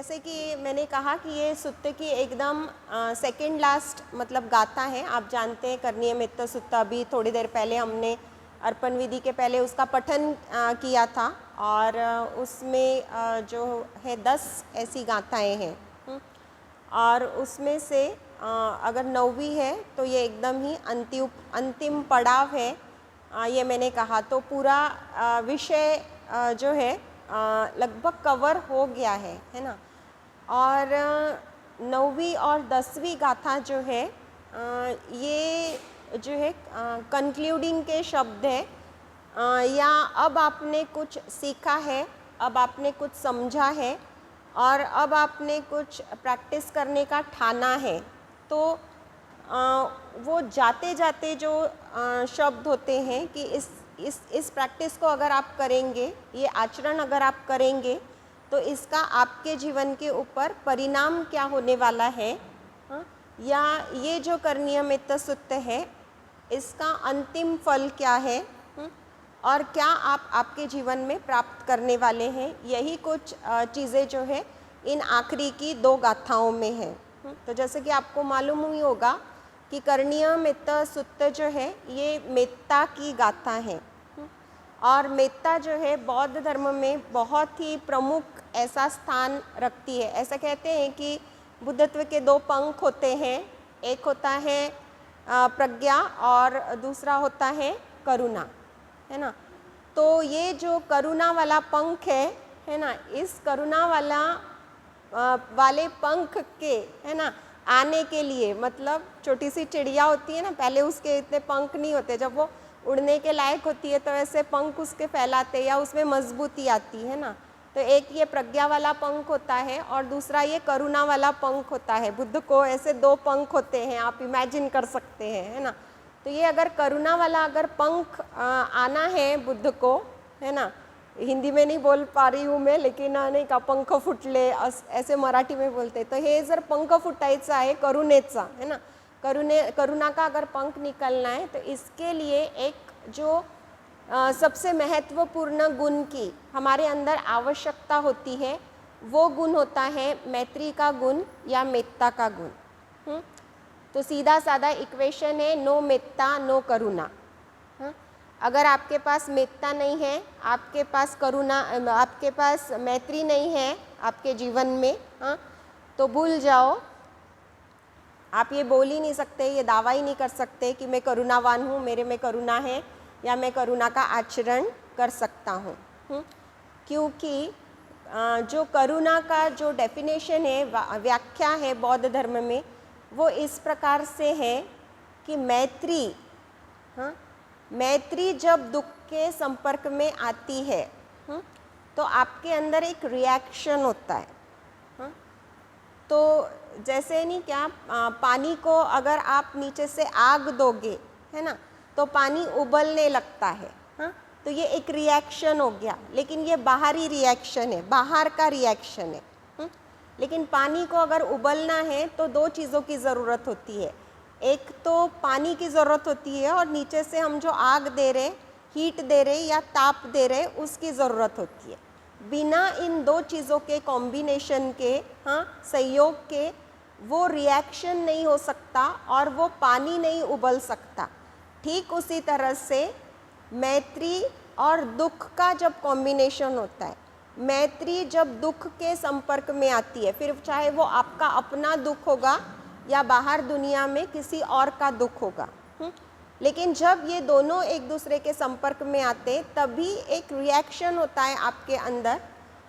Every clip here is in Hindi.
जैसे कि मैंने कहा कि ये सुत्त की एकदम सेकंड लास्ट मतलब गाथा है। आप जानते हैं करनीय मित्त सुत्त, अभी थोड़ी देर पहले हमने अर्पण विधि के पहले उसका पठन किया था और उसमें जो है 10 ऐसी गाथाएं हैं। और उसमें से अगर 9वीं है तो ये एकदम ही अंतिम पड़ाव है। ये मैंने कहा तो पूरा विषय जो है लगभग कवर हो गया है ना। और 9वीं और 10वीं गाथा जो है ये जो है कंक्लूडिंग के शब्द है, या अब आपने कुछ सीखा है, अब आपने कुछ समझा है और अब आपने कुछ प्रैक्टिस करने का ठाना है। तो वो जाते जाते जो शब्द होते हैं कि इस प्रैक्टिस को अगर आप करेंगे, ये आचरण अगर आप करेंगे तो इसका आपके जीवन के ऊपर परिणाम क्या होने वाला है, या ये जो करनीय मित्त सुत्त है इसका अंतिम फल क्या है, और क्या आप आपके जीवन में प्राप्त करने वाले हैं। यही कुछ चीज़ें जो है इन आखिरी की 2 गाथाओं में है। तो जैसे कि आपको मालूम हुई होगा कि करनीय मित्त सुत्त जो है ये मेत्ता की गाथा है। और मेत्ता जो है बौद्ध धर्म में बहुत ही प्रमुख ऐसा स्थान रखती है। ऐसा कहते हैं कि बुद्धत्व के 2 पंख होते हैं, एक होता है प्रज्ञा और दूसरा होता है करुणा, है ना। तो ये जो करुणा वाला पंख है ना, इस करुणा वाले पंख के, है ना, आने के लिए मतलब छोटी सी चिड़िया होती है ना, पहले उसके इतने पंख नहीं होते, जब वो उड़ने के लायक होती है तो ऐसे पंख उसके फैलाते या उसमें मजबूती आती है ना। तो एक ये प्रज्ञा वाला पंख होता है और दूसरा ये करुणा वाला पंख होता है। बुद्ध को ऐसे 2 पंख होते हैं, आप इमेजिन कर सकते हैं, है ना। तो ये अगर करुणा वाला अगर पंख आना है बुद्ध को, है ना, हिंदी में नहीं बोल पा रही हूँ मैं, लेकिन नाही का पंख फुटले ऐसे मराठी में बोलते, तो हे जर पंख फुटायचा आहे करुणेचा, है ना, करुणा का अगर पंख निकलना है तो इसके लिए एक जो सबसे महत्वपूर्ण गुण की हमारे अंदर आवश्यकता होती है वो गुण होता है मैत्री का गुण या मेत्ता का गुण। तो सीधा साधा इक्वेशन है, नो मेत्ता नो करुणा। अगर आपके पास मेत्ता नहीं है, आपके पास करुणा, आपके पास मैत्री नहीं है आपके जीवन में, तो भूल जाओ, आप ये बोल ही नहीं सकते, ये दावा ही नहीं कर सकते कि मैं करुणावान हूँ, मेरे में करुणा है या मैं करुणा का आचरण कर सकता हूँ। क्योंकि जो करुणा का जो डेफिनेशन है, व्याख्या है बौद्ध धर्म में, वो इस प्रकार से है कि मैत्री, मैत्री जब दुख के संपर्क में आती है तो आपके अंदर एक रिएक्शन होता है। तो जैसे नहीं क्या, पानी को अगर आप नीचे से आग दोगे, है ना, तो पानी उबलने लगता है, तो ये एक रिएक्शन हो गया, लेकिन ये बाहरी रिएक्शन है, बाहर का रिएक्शन है। लेकिन पानी को अगर उबलना है तो 2 चीज़ों की ज़रूरत होती है, एक तो पानी की ज़रूरत होती है और नीचे से हम जो आग दे रहे, हीट दे रहे या ताप दे रहे, उसकी ज़रूरत होती है। बिना इन 2 चीज़ों के कॉम्बिनेशन के, संयोग के, वो रिएक्शन नहीं हो सकता और वो पानी नहीं उबल सकता। ठीक उसी तरह से मैत्री और दुख का जब कॉम्बिनेशन होता है, मैत्री जब दुख के संपर्क में आती है, फिर चाहे वो आपका अपना दुख होगा या बाहर दुनिया में किसी और का दुख होगा, लेकिन जब ये दोनों एक दूसरे के संपर्क में आते तभी एक रिएक्शन होता है आपके अंदर,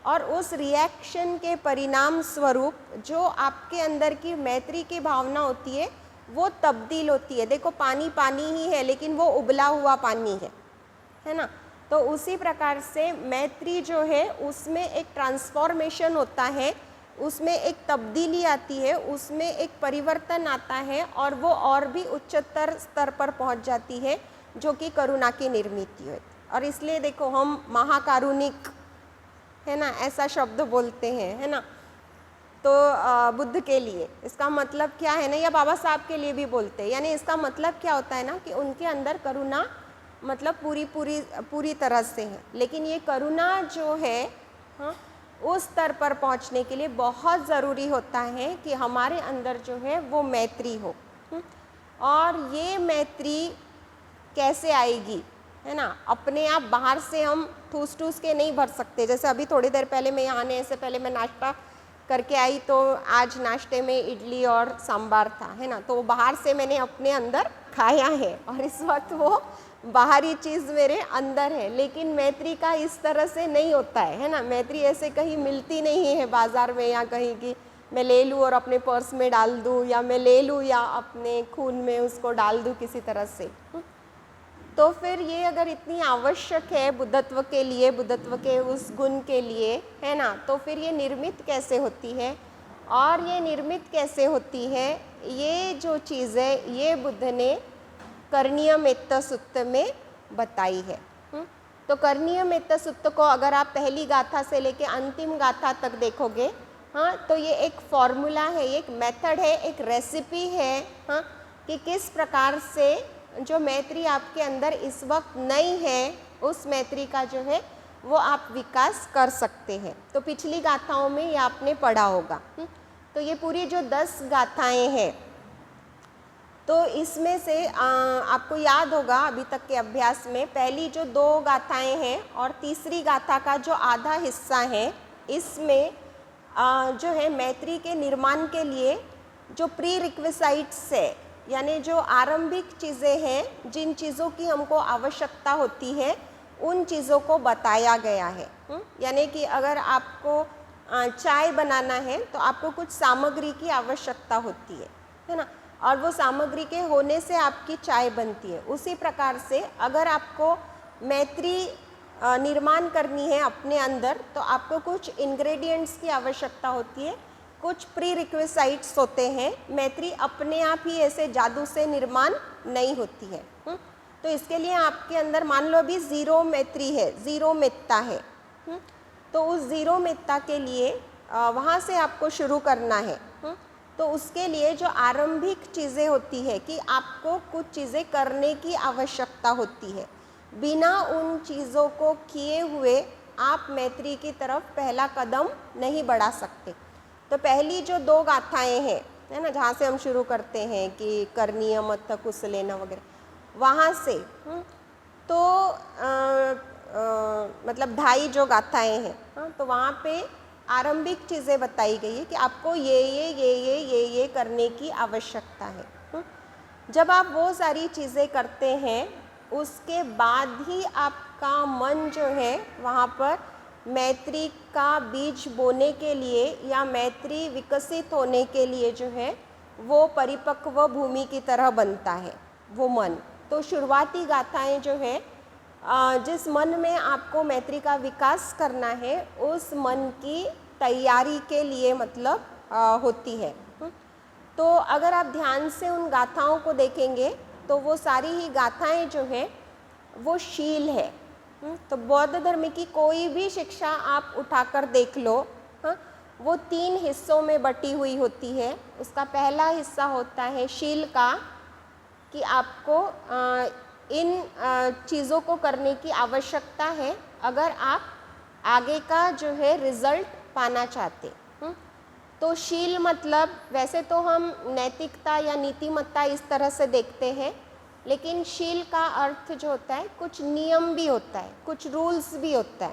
और उस रिएक्शन के परिणाम स्वरूप जो आपके अंदर की मैत्री की भावना होती है वो तब्दील होती है। देखो पानी पानी ही है लेकिन वो उबला हुआ पानी है ना। तो उसी प्रकार से मैत्री जो है उसमें एक ट्रांसफॉर्मेशन होता है, उसमें एक तब्दीली आती है, उसमें एक परिवर्तन आता है और वो और भी उच्चतर स्तर पर पहुंच जाती है जो कि करुणा की निर्मित है। और इसलिए देखो हम महाकारुणिक, है ना, ऐसा शब्द बोलते हैं, है ना। तो बुद्ध के लिए इसका मतलब क्या है ना, या बाबा साहब के लिए भी बोलते हैं, यानी इसका मतलब क्या होता है ना कि उनके अंदर करुणा मतलब पूरी तरह से है। लेकिन ये करुणा जो है, उस स्तर पर पहुंचने के लिए बहुत ज़रूरी होता है कि हमारे अंदर जो है वो मैत्री हो। और ये मैत्री कैसे आएगी, है ना? अपने आप बाहर से हम ठूस ठूस के नहीं भर सकते। जैसे अभी थोड़ी देर पहले मैं यहाँ आने से पहले मैं नाश्ता करके आई, तो आज नाश्ते में इडली और सांभर था, है ना? तो वो बाहर से मैंने अपने अंदर खाया है और इस वक्त वो बाहरी चीज़ मेरे अंदर है। लेकिन मैत्री का इस तरह से नहीं होता है ना? मैत्री ऐसे कहीं मिलती नहीं है बाज़ार में या कहीं की मैं ले लूँ और अपने पर्स में डाल दूँ, या मैं ले लूँ या अपने खून में उसको डाल दूँ किसी तरह से। तो फिर ये अगर इतनी आवश्यक है बुद्धत्व के लिए, बुद्धत्व के उस गुण के लिए, है ना, तो फिर ये निर्मित कैसे होती है? और ये निर्मित कैसे होती है, ये जो चीज़ है ये बुद्ध ने कर्णीय मेत्त सूत्र में बताई है। तो कर्णीय मेत्त सूत्र को अगर आप पहली गाथा से लेके अंतिम गाथा तक देखोगे, हाँ, तो ये एक फॉर्मूला है, एक मेथड है, एक रेसिपी है, हाँ, कि किस प्रकार से जो मैत्री आपके अंदर इस वक्त नहीं है, उस मैत्री का जो है वो आप विकास कर सकते हैं। तो पिछली गाथाओं में ये आपने पढ़ा होगा। तो ये पूरी जो 10 गाथाएं हैं, तो इसमें से आपको याद होगा अभी तक के अभ्यास में पहली जो 2 गाथाएं हैं और तीसरी गाथा का जो आधा हिस्सा है, इसमें जो है मैत्री के निर्माण के लिए जो प्री रिक्विसाइट्स है, यानी जो आरंभिक चीज़ें हैं, जिन चीज़ों की हमको आवश्यकता होती है, उन चीज़ों को बताया गया है। यानी कि अगर आपको चाय बनाना है तो आपको कुछ सामग्री की आवश्यकता होती है ना, और वो सामग्री के होने से आपकी चाय बनती है। उसी प्रकार से अगर आपको मैत्री निर्माण करनी है अपने अंदर, तो आपको कुछ इंग्रेडिएंट्स की आवश्यकता होती है, कुछ प्री रिक्विसाइट्स होते हैं। मैत्री अपने आप ही ऐसे जादू से निर्माण नहीं होती है। तो इसके लिए आपके अंदर मान लो अभी ज़ीरो मैत्री है, ज़ीरो मेत्ता है, तो उस ज़ीरो मेत्ता के लिए वहाँ से आपको शुरू करना है। तो उसके लिए जो आरंभिक चीज़ें होती है कि आपको कुछ चीज़ें करने की आवश्यकता होती है, बिना उन चीज़ों को किए हुए आप मैत्री की तरफ पहला कदम नहीं बढ़ा सकते। तो पहली जो 2 गाथाएं हैं, है ना, जहाँ से हम शुरू करते हैं कि कर्णीय मत्थ कुशलेन वगैरह, वहाँ से तो मतलब ढाई जो गाथाएं हैं, हाँ, तो वहाँ पे आरंभिक चीज़ें बताई गई है कि आपको ये करने की आवश्यकता है। जब आप वो सारी चीज़ें करते हैं, उसके बाद ही आपका मन जो है वहाँ पर मैत्री का बीज बोने के लिए या मैत्री विकसित होने के लिए जो है वो परिपक्व भूमि की तरह बनता है वो मन। तो शुरुआती गाथाएं जो है जिस मन में आपको मैत्री का विकास करना है, उस मन की तैयारी के लिए मतलब होती है। तो अगर आप ध्यान से उन गाथाओं को देखेंगे तो वो सारी ही गाथाएं जो है वो शील है। तो बौद्ध धर्म की कोई भी शिक्षा आप उठाकर देख लो, हाँ, वो 3 हिस्सों में बटी हुई होती है। उसका पहला हिस्सा होता है शील का, कि आपको इन चीज़ों को करने की आवश्यकता है अगर आप आगे का जो है रिजल्ट पाना चाहते। तो शील मतलब वैसे तो हम नैतिकता या नीतिमत्ता इस तरह से देखते हैं, लेकिन शील का अर्थ जो होता है कुछ नियम भी होता है, कुछ रूल्स भी होता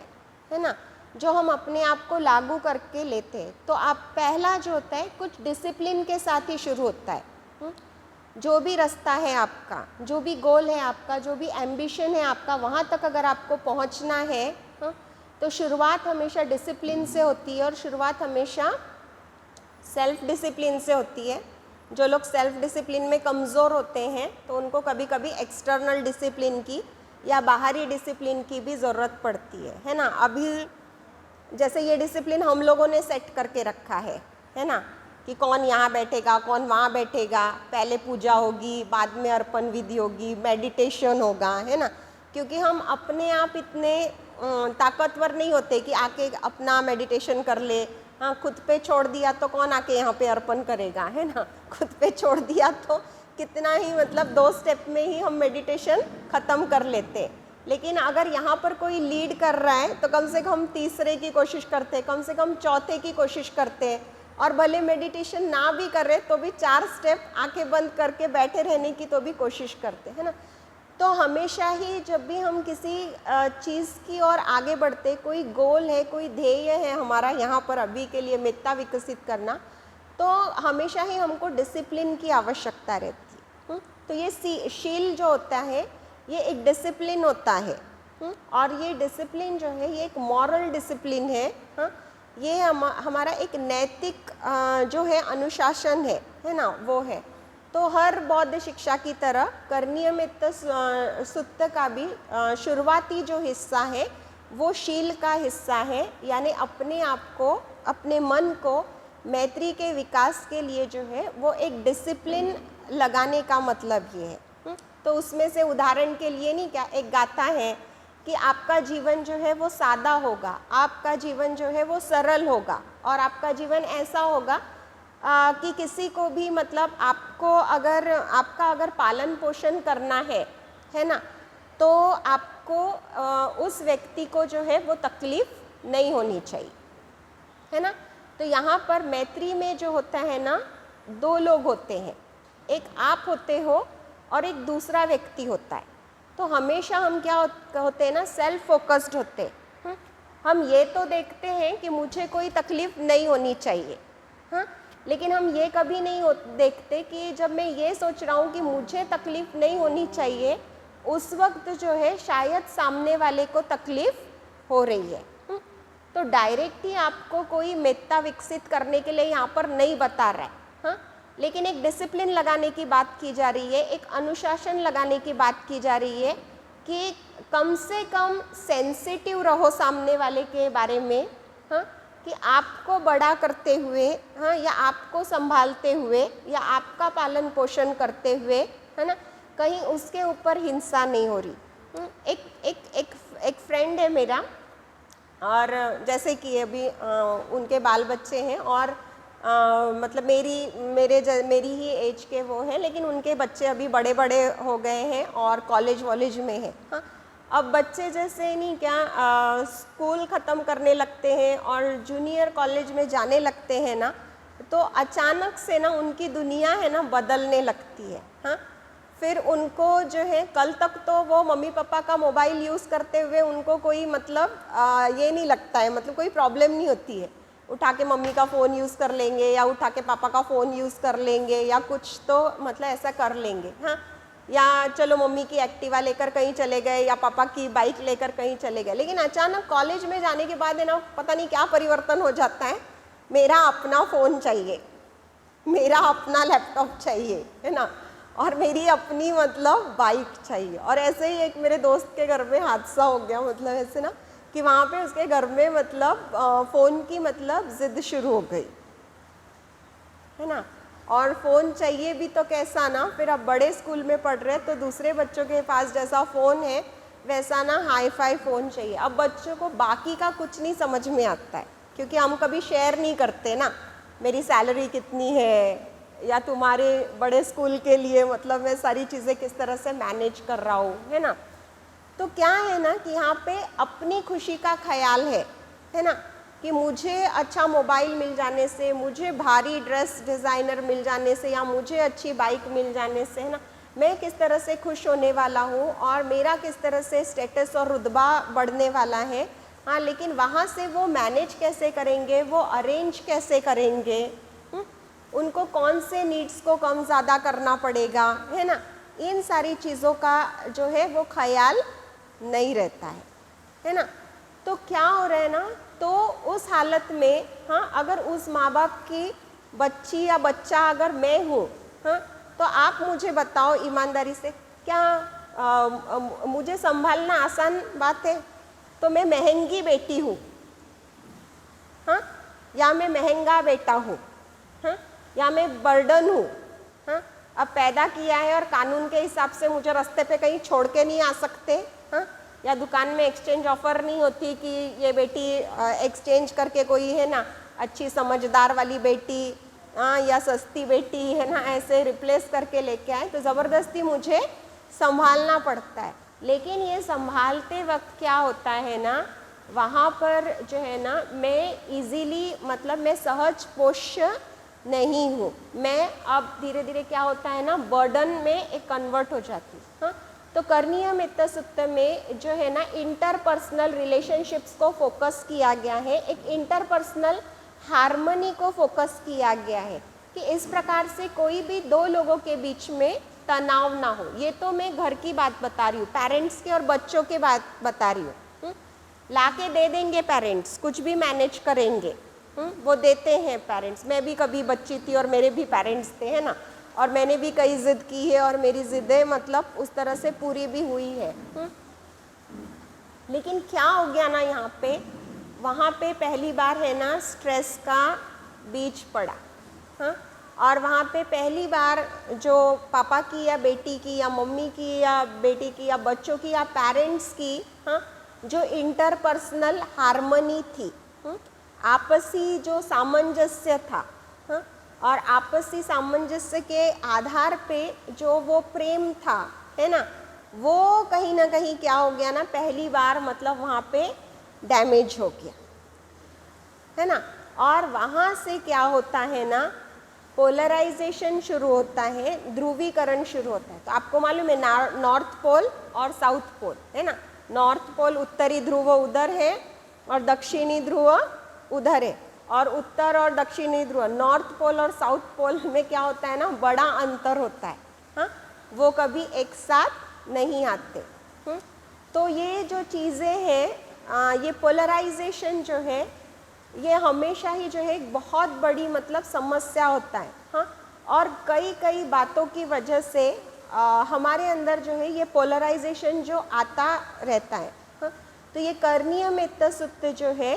है ना, जो हम अपने आप को लागू करके लेते हैं। तो आप पहला जो होता है कुछ डिसिप्लिन के साथ ही शुरू होता है। जो भी रास्ता है आपका, जो भी गोल है आपका, जो भी एम्बिशन है आपका, वहाँ तक अगर आपको पहुँचना है, तो शुरुआत हमेशा डिसिप्लिन से होती है और शुरुआत हमेशा सेल्फ डिसिप्लिन से होती है। जो लोग सेल्फ डिसिप्लिन में कमज़ोर होते हैं तो उनको कभी कभी एक्सटर्नल डिसिप्लिन की या बाहरी डिसिप्लिन की भी ज़रूरत पड़ती है ना। अभी जैसे ये डिसिप्लिन हम लोगों ने सेट करके रखा है ना, कि कौन यहाँ बैठेगा, कौन वहाँ बैठेगा, पहले पूजा होगी, बाद में अर्पण विधि होगी, मेडिटेशन होगा, है ना, क्योंकि हम अपने आप इतने ताकतवर नहीं होते कि आके अपना मेडिटेशन कर ले। हाँ, खुद पे छोड़ दिया तो कौन आके यहाँ पे अर्पण करेगा, है ना। खुद पे छोड़ दिया तो कितना ही मतलब 2 स्टेप में ही हम मेडिटेशन ख़त्म कर लेते, लेकिन अगर यहाँ पर कोई लीड कर रहा है तो कम से कम तीसरे की कोशिश करते हैं, कम से कम चौथे की कोशिश करते हैं, और भले मेडिटेशन ना भी कर रहे तो भी 4 स्टेप आंखें बंद करके बैठे रहने की तो भी कोशिश करते हैं ना। तो हमेशा ही जब भी हम किसी चीज़ की ओर आगे बढ़ते, कोई गोल है, कोई ध्येय है हमारा यहाँ पर अभी के लिए मित्ता विकसित करना, तो हमेशा ही हमको डिसिप्लिन की आवश्यकता रहती है। तो ये शील जो होता है ये एक डिसिप्लिन होता है। और ये डिसिप्लिन जो है ये एक मॉरल डिसिप्लिन है। ये हमारा एक नैतिक जो है अनुशासन है ना, वो है। तो हर बौद्ध शिक्षा की तरह करणीय मित्त सुत्त का भी शुरुआती जो हिस्सा है वो शील का हिस्सा है, यानी अपने आप को, अपने मन को मैत्री के विकास के लिए जो है वो एक डिसिप्लिन लगाने का मतलब ये है। तो उसमें से उदाहरण के लिए नहीं क्या, एक गाथा है कि आपका जीवन जो है वो सादा होगा, आपका जीवन जो है वो सरल होगा, और आपका जीवन ऐसा होगा कि किसी को भी मतलब आपका अगर पालन पोषण करना है ना, तो आपको उस व्यक्ति को जो है वो तकलीफ़ नहीं होनी चाहिए, है ना। तो यहाँ पर मैत्री में जो होता है ना, 2 लोग होते हैं, एक आप होते हो और एक दूसरा व्यक्ति होता है। तो हमेशा हम क्या होते हैं ना, सेल्फ फोकस्ड होते हैं। हम ये तो देखते हैं कि मुझे कोई तकलीफ़ नहीं होनी चाहिए, हाँ, लेकिन हम ये कभी नहीं देखते कि जब मैं ये सोच रहा हूँ कि मुझे तकलीफ़ नहीं होनी चाहिए, उस वक्त जो है शायद सामने वाले को तकलीफ़ हो रही है। तो डायरेक्ट ही आपको कोई मेत्ता विकसित करने के लिए यहाँ पर नहीं बता रहा है, हाँ, लेकिन एक डिसिप्लिन लगाने की बात की जा रही है, एक अनुशासन लगाने की बात की जा रही है कि कम से कम सेंसिटिव रहो सामने वाले के बारे में, हाँ, कि आपको बड़ा करते हुए, हाँ, या आपको संभालते हुए या आपका पालन पोषण करते हुए, है ना, कहीं उसके ऊपर हिंसा नहीं हो रही। एक फ्रेंड है मेरा, और जैसे कि अभी उनके बाल बच्चे हैं, और मतलब मेरी ही एज के वो हैं, लेकिन उनके बच्चे अभी बड़े बड़े हो गए हैं और कॉलेज वॉलेज में हैं, हाँ। अब बच्चे जैसे नहीं क्या स्कूल ख़त्म करने लगते हैं और जूनियर कॉलेज में जाने लगते हैं ना, तो अचानक से ना उनकी दुनिया है ना बदलने लगती है, हाँ। फिर उनको जो है, कल तक तो वो मम्मी पापा का मोबाइल यूज़ करते हुए उनको कोई मतलब ये नहीं लगता है, मतलब कोई प्रॉब्लम नहीं होती है, उठा के मम्मी का फ़ोन यूज़ कर लेंगे या उठा के पापा का फ़ोन यूज़ कर लेंगे या कुछ तो मतलब ऐसा कर लेंगे, हाँ, या चलो मम्मी की एक्टिवा लेकर कहीं चले गए या पापा की बाइक लेकर कहीं चले गए। लेकिन अचानक कॉलेज में जाने के बाद है ना, पता नहीं क्या परिवर्तन हो जाता है, मेरा अपना फ़ोन चाहिए, मेरा अपना लैपटॉप चाहिए, है ना, और मेरी अपनी मतलब बाइक चाहिए। और ऐसे ही एक मेरे दोस्त के घर में हादसा हो गया, मतलब ऐसे ना कि वहाँ पे उसके घर में मतलब फ़ोन की मतलब ज़िद शुरू हो गई, है ना, और फ़ोन चाहिए भी तो कैसा ना, फिर अब बड़े स्कूल में पढ़ रहे तो दूसरे बच्चों के पास जैसा फ़ोन है वैसा ना हाई फाई फ़ोन चाहिए। अब बच्चों को बाकी का कुछ नहीं समझ में आता है, क्योंकि हम कभी शेयर नहीं करते ना, मेरी सैलरी कितनी है, या तुम्हारे बड़े स्कूल के लिए मतलब मैं सारी चीज़ें किस तरह से मैनेज कर रहा हूँ, है ना। तो क्या है ना कि यहाँ पे अपनी खुशी का ख्याल है ना, कि मुझे अच्छा मोबाइल मिल जाने से, मुझे भारी ड्रेस डिज़ाइनर मिल जाने से, या मुझे अच्छी बाइक मिल जाने से, है ना, मैं किस तरह से खुश होने वाला हूँ और मेरा किस तरह से स्टेटस और रुतबा बढ़ने वाला है, हाँ। लेकिन वहाँ से वो मैनेज कैसे करेंगे, वो अरेंज कैसे करेंगे, उनको कौन से नीड्स को कम ज़्यादा करना पड़ेगा, है ना, इन सारी चीज़ों का जो है वो ख्याल नहीं रहता है ना। तो क्या हो रहा है ना, तो उस हालत में, हाँ, अगर उस माँ बाप की बच्ची या बच्चा अगर मैं हूँ, हाँ, तो आप मुझे बताओ ईमानदारी से, क्या मुझे संभालना आसान बात है? तो मैं महंगी बेटी हूँ, हाँ, या मैं महंगा बेटा हूँ, हाँ, या मैं बर्डन हूँ, हाँ। अब पैदा किया है और कानून के हिसाब से मुझे रास्ते पे कहीं छोड़ के नहीं आ सकते, हाँ, या दुकान में एक्सचेंज ऑफर नहीं होती कि ये बेटी एक्सचेंज करके कोई है ना अच्छी समझदार वाली बेटी, हाँ, या सस्ती बेटी, है ना, ऐसे रिप्लेस करके लेके आए, तो ज़बरदस्ती मुझे संभालना पड़ता है। लेकिन ये संभालते वक्त क्या होता है ना, वहाँ पर जो है ना मैं इजीली मतलब मैं सहज पोष्य नहीं हूँ, मैं अब धीरे धीरे क्या होता है ना बर्डन में एक कन्वर्ट हो जाती हूँ। हाँ, तो करणीय मित्त सुत्त में जो है ना इंटरपर्सनल रिलेशनशिप्स को फोकस किया गया है, एक इंटरपर्सनल हार्मनी को फोकस किया गया है कि इस प्रकार से कोई भी दो लोगों के बीच में तनाव ना हो। ये तो मैं घर की बात बता रही हूँ, पेरेंट्स के और बच्चों की बात बता रही हूँ। ला के दे देंगे पेरेंट्स, कुछ भी मैनेज करेंगे, वो देते हैं पेरेंट्स। मैं भी कभी बच्ची थी और मेरे भी पेरेंट्स थे, है ना, और मैंने भी कई ज़िद की है और मेरी ज़िद्दें मतलब उस तरह से पूरी भी हुई है। लेकिन क्या हो गया ना यहाँ पे, वहाँ पे पहली बार है ना स्ट्रेस का बीज पड़ा। हाँ, और वहाँ पे पहली बार जो पापा की या बेटी की या मम्मी की या बेटी की या बच्चों की या पेरेंट्स की, हाँ, जो इंटरपर्सनल हार्मनी थी, आपसी जो सामंजस्य था, हाँ, और आपसी सामंजस्य के आधार पे जो वो प्रेम था, है ना, वो कहीं ना कहीं क्या हो गया ना पहली बार मतलब वहाँ पे डैमेज हो गया, है ना। और वहाँ से क्या होता है ना पोलराइजेशन शुरू होता है, ध्रुवीकरण शुरू होता है। तो आपको मालूम है नॉर्थ पोल और साउथ पोल, है ना, नॉर्थ पोल उत्तरी ध्रुव उधर है और दक्षिणी ध्रुव उधर है, और उत्तर और दक्षिणी ध्रुव नॉर्थ पोल और साउथ पोल में क्या होता है ना बड़ा अंतर होता है। हाँ, वो कभी एक साथ नहीं आते। तो ये जो चीज़ें हैं, ये पोलराइजेशन जो है ये हमेशा ही जो है एक बहुत बड़ी मतलब समस्या होता है। हाँ, और कई कई बातों की वजह से हमारे अंदर जो है ये पोलराइजेशन जो आता रहता है। हाँ, तो ये करणीय मित्त सुत्त जो है,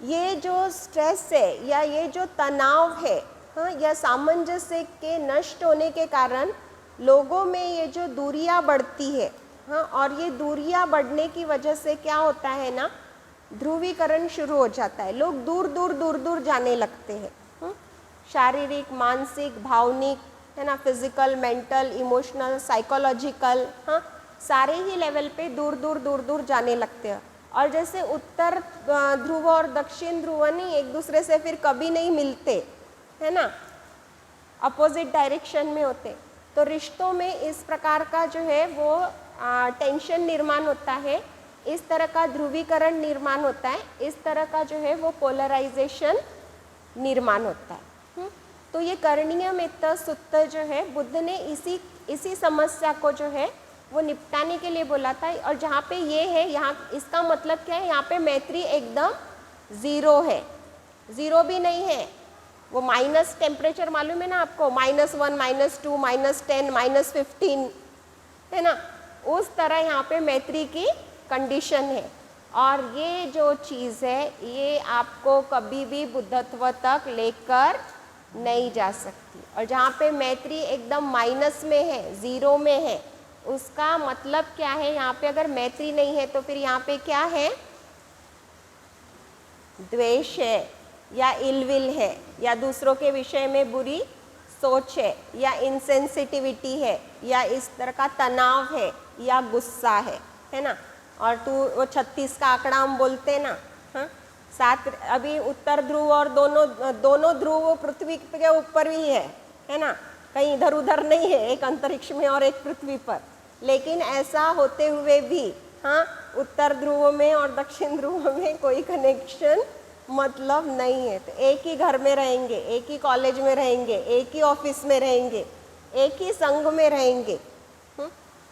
ये जो स्ट्रेस है या ये जो तनाव है, हाँ, या सामंजस्य के नष्ट होने के कारण लोगों में ये जो दूरियां बढ़ती है, हाँ, और ये दूरियां बढ़ने की वजह से क्या होता है ना ध्रुवीकरण शुरू हो जाता है। लोग दूर दूर दूर दूर जाने लगते हैं, शारीरिक, मानसिक, भावनिक, है ना, फिजिकल, मेंटल, इमोशनल, साइकोलॉजिकल, हाँ, सारे ही लेवल पे दूर दूर दूर दूर जाने लगते हैं। और जैसे उत्तर ध्रुव और दक्षिण ध्रुव नहीं एक दूसरे से फिर कभी नहीं मिलते, है ना, अपोजिट डायरेक्शन में होते, तो रिश्तों में इस प्रकार का जो है वो टेंशन निर्माण होता है, इस तरह का ध्रुवीकरण निर्माण होता है, इस तरह का जो है वो पोलराइजेशन निर्माण होता है। तो ये करणीय मित्त सुत्त जो है बुद्ध ने इसी समस्या को जो है वो निपटाने के लिए बोला था। और जहाँ पे ये है यहाँ इसका मतलब क्या है, यहाँ पे मैत्री एकदम ज़ीरो है, ज़ीरो भी नहीं है, वो माइनस टेम्परेचर मालूम है ना आपको, -1, -2, -10, -15, है ना, उस तरह यहाँ पे मैत्री की कंडीशन है। और ये जो चीज़ है ये आपको कभी भी बुद्धत्व तक लेकर नहीं जा सकती। और जहाँ पे मैत्री एकदम माइनस में है, ज़ीरो में है, उसका मतलब क्या है, यहाँ पे अगर मैत्री नहीं है तो फिर यहाँ पे क्या है, द्वेष है या इलविल है या दूसरों के विषय में बुरी सोच है या इनसेंसिटिविटी है या इस तरह का तनाव है या गुस्सा है ना। और वो 36 का आंकड़ा हम बोलते ना, हाँ, 7 अभी उत्तर ध्रुव और दोनों ध्रुव पृथ्वी के ऊपर भी है ना, कहीं इधर उधर नहीं है, एक अंतरिक्ष में और एक पृथ्वी पर। लेकिन ऐसा होते हुए भी, हाँ, उत्तर ध्रुव में और दक्षिण ध्रुव में कोई कनेक्शन मतलब नहीं है। तो एक ही घर में रहेंगे, एक ही कॉलेज में रहेंगे, एक ही ऑफिस में रहेंगे, एक ही संघ में रहेंगे,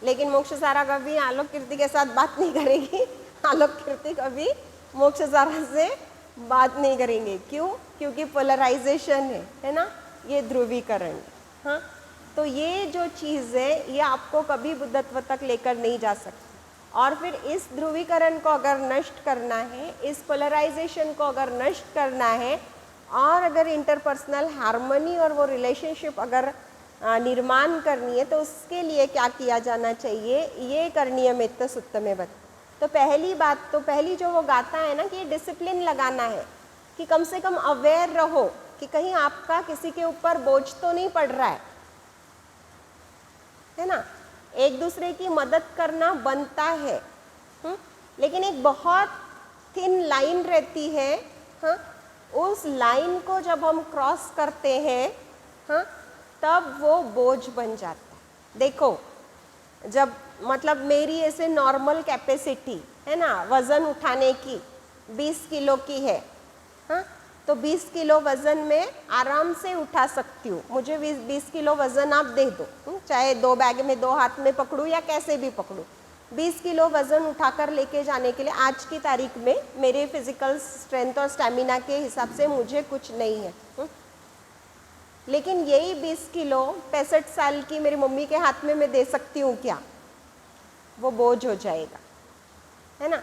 लेकिन मोक्षसारा कभी आलोक कीर्ति के साथ बात नहीं करेगी, आलोक कीर्ति कभी मोक्षसारा से बात नहीं करेंगे। क्यों? क्योंकि पोलराइजेशन है ना, ये ध्रुवीकरण। हाँ, तो ये जो चीज़ है ये आपको कभी बुद्धत्व तक लेकर नहीं जा सकती। और फिर इस ध्रुवीकरण को अगर नष्ट करना है, इस पोलराइजेशन को अगर नष्ट करना है, और अगर इंटरपर्सनल हार्मनी और वो रिलेशनशिप अगर निर्माण करनी है, तो उसके लिए क्या किया जाना चाहिए, ये करणीय मित्त सुत्त में बता। तो पहली बात, तो पहली जो वो गाता है ना कि ये डिसिप्लिन लगाना है, कि कम से कम अवेयर रहो कि कहीं आपका किसी के ऊपर बोझ तो नहीं पड़ रहा है ना। एक दूसरे की मदद करना बनता है, लेकिन एक बहुत थिन लाइन रहती है, हाँ, उस लाइन को जब हम क्रॉस करते हैं, हाँ, तब वो बोझ बन जाता है। देखो, जब मतलब मेरी ऐसे नॉर्मल कैपेसिटी है ना वज़न उठाने की 20 किलो की है, हाँ, तो 20 किलो वज़न में आराम से उठा सकती हूँ। मुझे 20 किलो वज़न आप दे दो, चाहे 2 बैग में 2 हाथ में पकड़ूँ या कैसे भी पकड़ूँ, 20 किलो वज़न उठाकर लेके जाने के लिए आज की तारीख में मेरे फिज़िकल स्ट्रेंथ और स्टैमिना के हिसाब से मुझे कुछ नहीं है। लेकिन यही 20 किलो 65 साल की मेरी मम्मी के हाथ में मैं दे सकती हूँ क्या? वो बोझ हो जाएगा, है ना।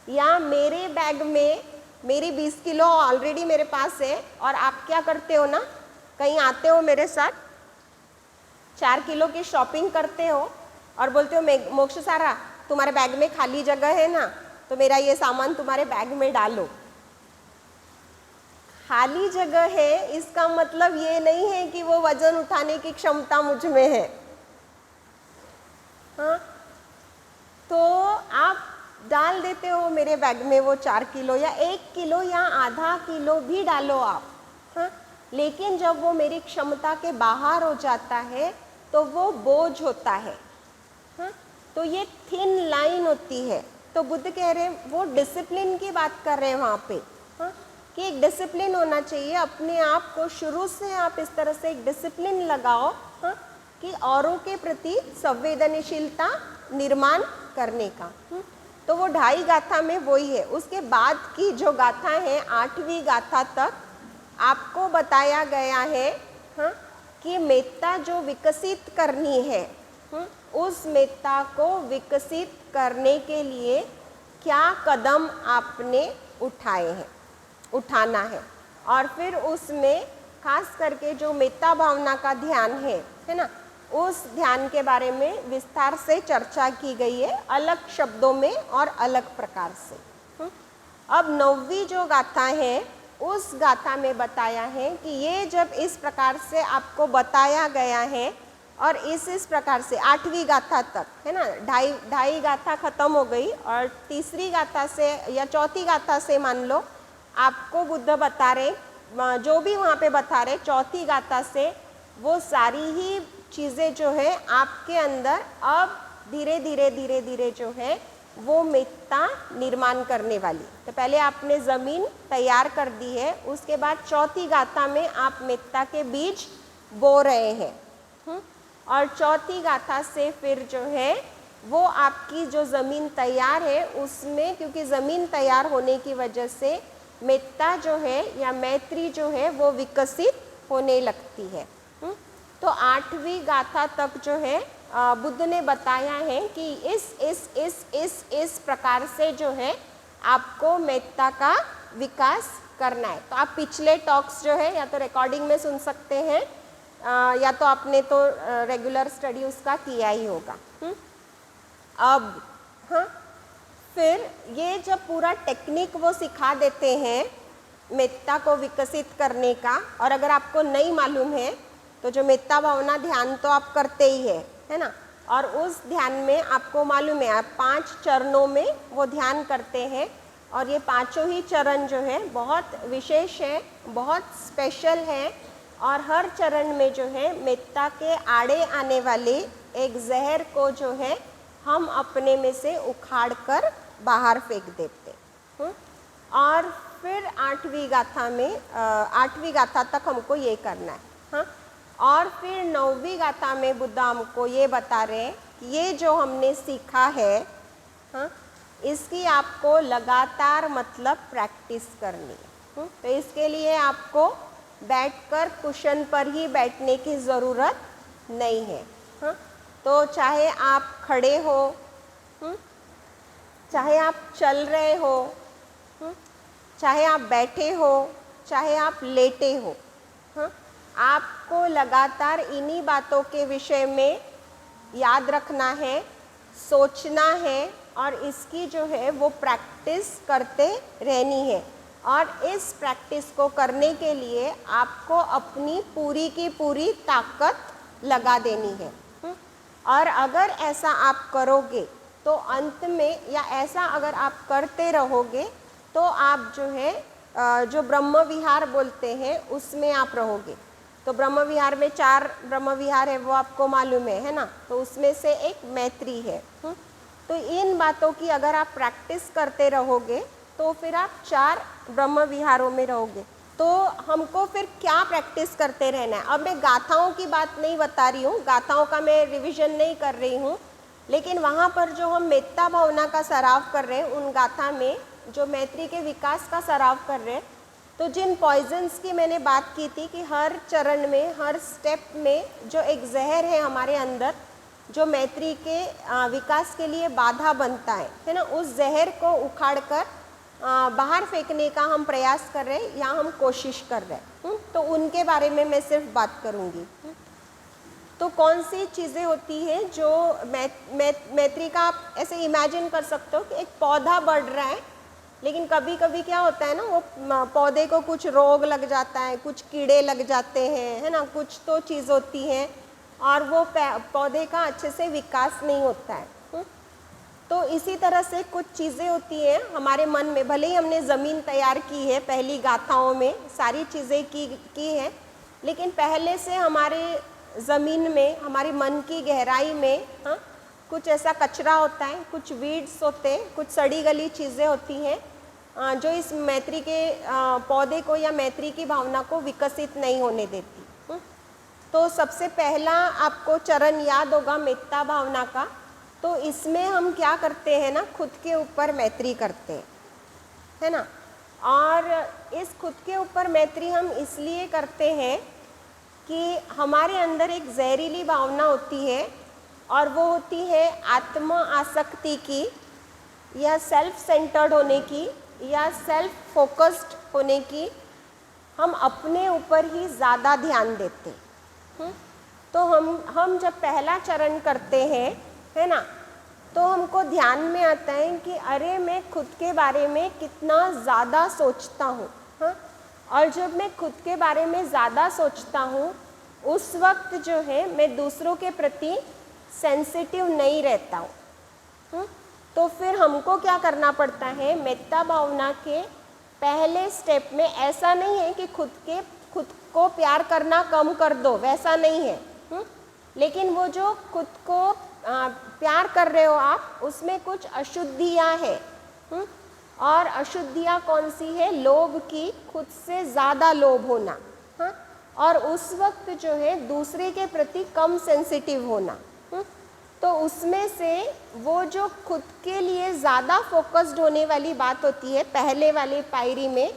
या मेरे बैग में मेरी 20 किलो ऑलरेडी मेरे पास है और आप क्या करते हो ना, कहीं आते हो मेरे साथ, 4 किलो की शॉपिंग करते हो और बोलते हो मोक्ष सारा तुम्हारे बैग में खाली जगह है ना, तो मेरा ये सामान तुम्हारे बैग में डालो। खाली जगह है इसका मतलब ये नहीं है कि वो वजन उठाने की क्षमता मुझ में है, हाँ, तो आप डाल देते हो मेरे बैग में वो 4 किलो या 1 किलो या आधा किलो भी डालो आप, हाँ, लेकिन जब वो मेरी क्षमता के बाहर हो जाता है तो वो बोझ होता है, हाँ, तो ये थिन लाइन होती है। तो बुद्ध कह रहे हैं, वो डिसिप्लिन की बात कर रहे हैं वहाँ पे, हाँ, कि एक डिसिप्लिन होना चाहिए अपने आप को, शुरू से आप इस तरह से एक डिसिप्लिन लगाओ, हाँ, कि औरों के प्रति संवेदनशीलता निर्माण करने का। तो वो 2.5 गाथा में वही है। उसके बाद की जो गाथा है 8वीं गाथा तक आपको बताया गया है, हाँ, कि मेत्ता जो विकसित करनी है, उस मेत्ता को विकसित करने के लिए क्या कदम आपने उठाए हैं, उठाना है। और फिर उसमें खास करके जो मेत्ता भावना का ध्यान है ना, उस ध्यान के बारे में विस्तार से चर्चा की गई है, अलग शब्दों में और अलग प्रकार से। अब 9वीं जो गाथा है उस गाथा में बताया है कि ये जब इस प्रकार से आपको बताया गया है और इस प्रकार से 8वीं गाथा तक, है ना, ढाई गाथा खत्म हो गई और तीसरी गाथा से या चौथी गाथा से मान लो आपको बुद्ध बता रहे, जो भी वहाँ पे बता रहे, चौथी गाथा से वो सारी ही चीज़ें जो है आपके अंदर अब धीरे धीरे जो है वो मेत्ता निर्माण करने वाली। तो पहले आपने ज़मीन तैयार कर दी है, उसके बाद चौथी गाथा में आप मेत्ता के बीज बो रहे हैं, और चौथी गाथा से फिर जो है वो आपकी जो ज़मीन तैयार है उसमें, क्योंकि ज़मीन तैयार होने की वजह से मेत्ता जो है या मैत्री जो है वो विकसित होने लगती है। तो 8वीं गाथा तक जो है बुद्ध ने बताया है कि इस प्रकार से जो है आपको मेत्ता का विकास करना है। तो आप पिछले टॉक्स जो है या तो रिकॉर्डिंग में सुन सकते हैं या तो आपने तो रेगुलर स्टडी उसका किया ही होगा। अब हाँ, फिर ये जब पूरा टेक्निक वो सिखा देते हैं मेत्ता को विकसित करने का, और अगर आपको नहीं मालूम है तो जो मेत्ता भावना ध्यान तो आप करते ही है ना, और उस ध्यान में आपको मालूम है आप 5 चरणों में वो ध्यान करते हैं, और ये 5 ही चरण जो है बहुत विशेष है, बहुत स्पेशल है, और हर चरण में जो है मेत्ता के आड़े आने वाले एक जहर को जो है हम अपने में से उखाड़ कर बाहर फेंक देते। और फिर 8वीं गाथा में 8वीं गाथा तक हमको ये करना है, हाँ। और फिर 9वीं गाथा में बुद्ध हमको ये बता रहे हैं कि ये जो हमने सीखा है, हाँ, इसकी आपको लगातार मतलब प्रैक्टिस करनी है। तो इसके लिए आपको बैठकर कुशन पर ही बैठने की ज़रूरत नहीं है, हाँ। तो चाहे आप खड़े हो, चाहे आप चल रहे हो, चाहे आप बैठे हो, चाहे आप लेटे हो, हाँ, आपको लगातार इन्हीं बातों के विषय में याद रखना है, सोचना है, और इसकी जो है वो प्रैक्टिस करते रहनी है। और इस प्रैक्टिस को करने के लिए आपको अपनी पूरी की पूरी ताकत लगा देनी है। और अगर ऐसा आप करोगे तो अंत में, या ऐसा अगर आप करते रहोगे तो आप जो है जो ब्रह्म विहार बोलते हैं उसमें आप रहोगे। तो ब्रह्म विहार में 4 ब्रह्म विहार है, वो आपको मालूम है ना। तो उसमें से एक मैत्री है। तो इन बातों की अगर आप प्रैक्टिस करते रहोगे तो फिर आप 4 ब्रह्म विहारों में रहोगे। तो हमको फिर क्या प्रैक्टिस करते रहना है। अब मैं गाथाओं की बात नहीं बता रही हूँ, गाथाओं का मैं रिवीजन नहीं कर रही हूँ, लेकिन वहाँ पर जो हम मेत्ता भावना का सराव कर रहे हैं, उन गाथा में जो मैत्री के विकास का सराव कर रहे हैं, तो जिन पॉइजन्स की मैंने बात की थी कि हर चरण में, हर स्टेप में जो एक जहर है हमारे अंदर, जो मैत्री के विकास के लिए बाधा बनता है ना, उस जहर को उखाड़कर बाहर फेंकने का हम प्रयास कर रहे हैं या हम कोशिश कर रहे हैं। तो उनके बारे में मैं सिर्फ बात करूँगी। तो कौन सी चीज़ें होती हैं जो मैत्री का, आप ऐसे इमेजिन कर सकते हो कि एक पौधा बढ़ रहा है, लेकिन कभी कभी क्या होता है ना, वो पौधे को कुछ रोग लग जाता है, कुछ कीड़े लग जाते हैं, है ना, कुछ तो चीज़ होती है और वो पौधे का अच्छे से विकास नहीं होता है। तो इसी तरह से कुछ चीज़ें होती हैं हमारे मन में, भले ही हमने ज़मीन तैयार की है पहली गाथाओं में, सारी चीज़ें की है, लेकिन पहले से हमारे ज़मीन में, हमारे मन की गहराई में कुछ ऐसा कचरा होता है, कुछ वीड्स होते हैं, कुछ सड़ी गली चीज़ें होती हैं जो इस मैत्री के पौधे को या मैत्री की भावना को विकसित नहीं होने देती। तो सबसे पहला आपको चरण याद होगा मेत्ता भावना का। तो इसमें हम क्या करते हैं ना, खुद के ऊपर मैत्री करते हैं, है ना। और इस खुद के ऊपर मैत्री हम इसलिए करते हैं कि हमारे अंदर एक जहरीली भावना होती है और वो होती है आत्म आसक्ति की, या सेल्फ सेंटर्ड होने की, या सेल्फ फोकस्ड होने की। हम अपने ऊपर ही ज़्यादा ध्यान देते हैं। तो हम जब पहला चरण करते हैं, है ना, तो हमको ध्यान में आता है कि अरे मैं खुद के बारे में कितना ज़्यादा सोचता हूँ। और जब मैं खुद के बारे में ज़्यादा सोचता हूँ उस वक्त जो है मैं दूसरों के प्रति सेंसिटिव नहीं रहता हूँ। तो फिर हमको क्या करना पड़ता है, मेत्ता भावना के पहले स्टेप में ऐसा नहीं है कि खुद को प्यार करना कम कर दो, वैसा नहीं है। लेकिन वो जो खुद को प्यार कर रहे हो आप, उसमें कुछ अशुद्धियाँ हैं। और अशुद्धियाँ कौन सी है, लोभ की, खुद से ज़्यादा लोभ होना, और उस वक्त जो है दूसरे के प्रति कम सेंसिटिव होना। तो उसमें से वो जो खुद के लिए ज़्यादा फोकस्ड होने वाली बात होती है पहले वाली पायरी में,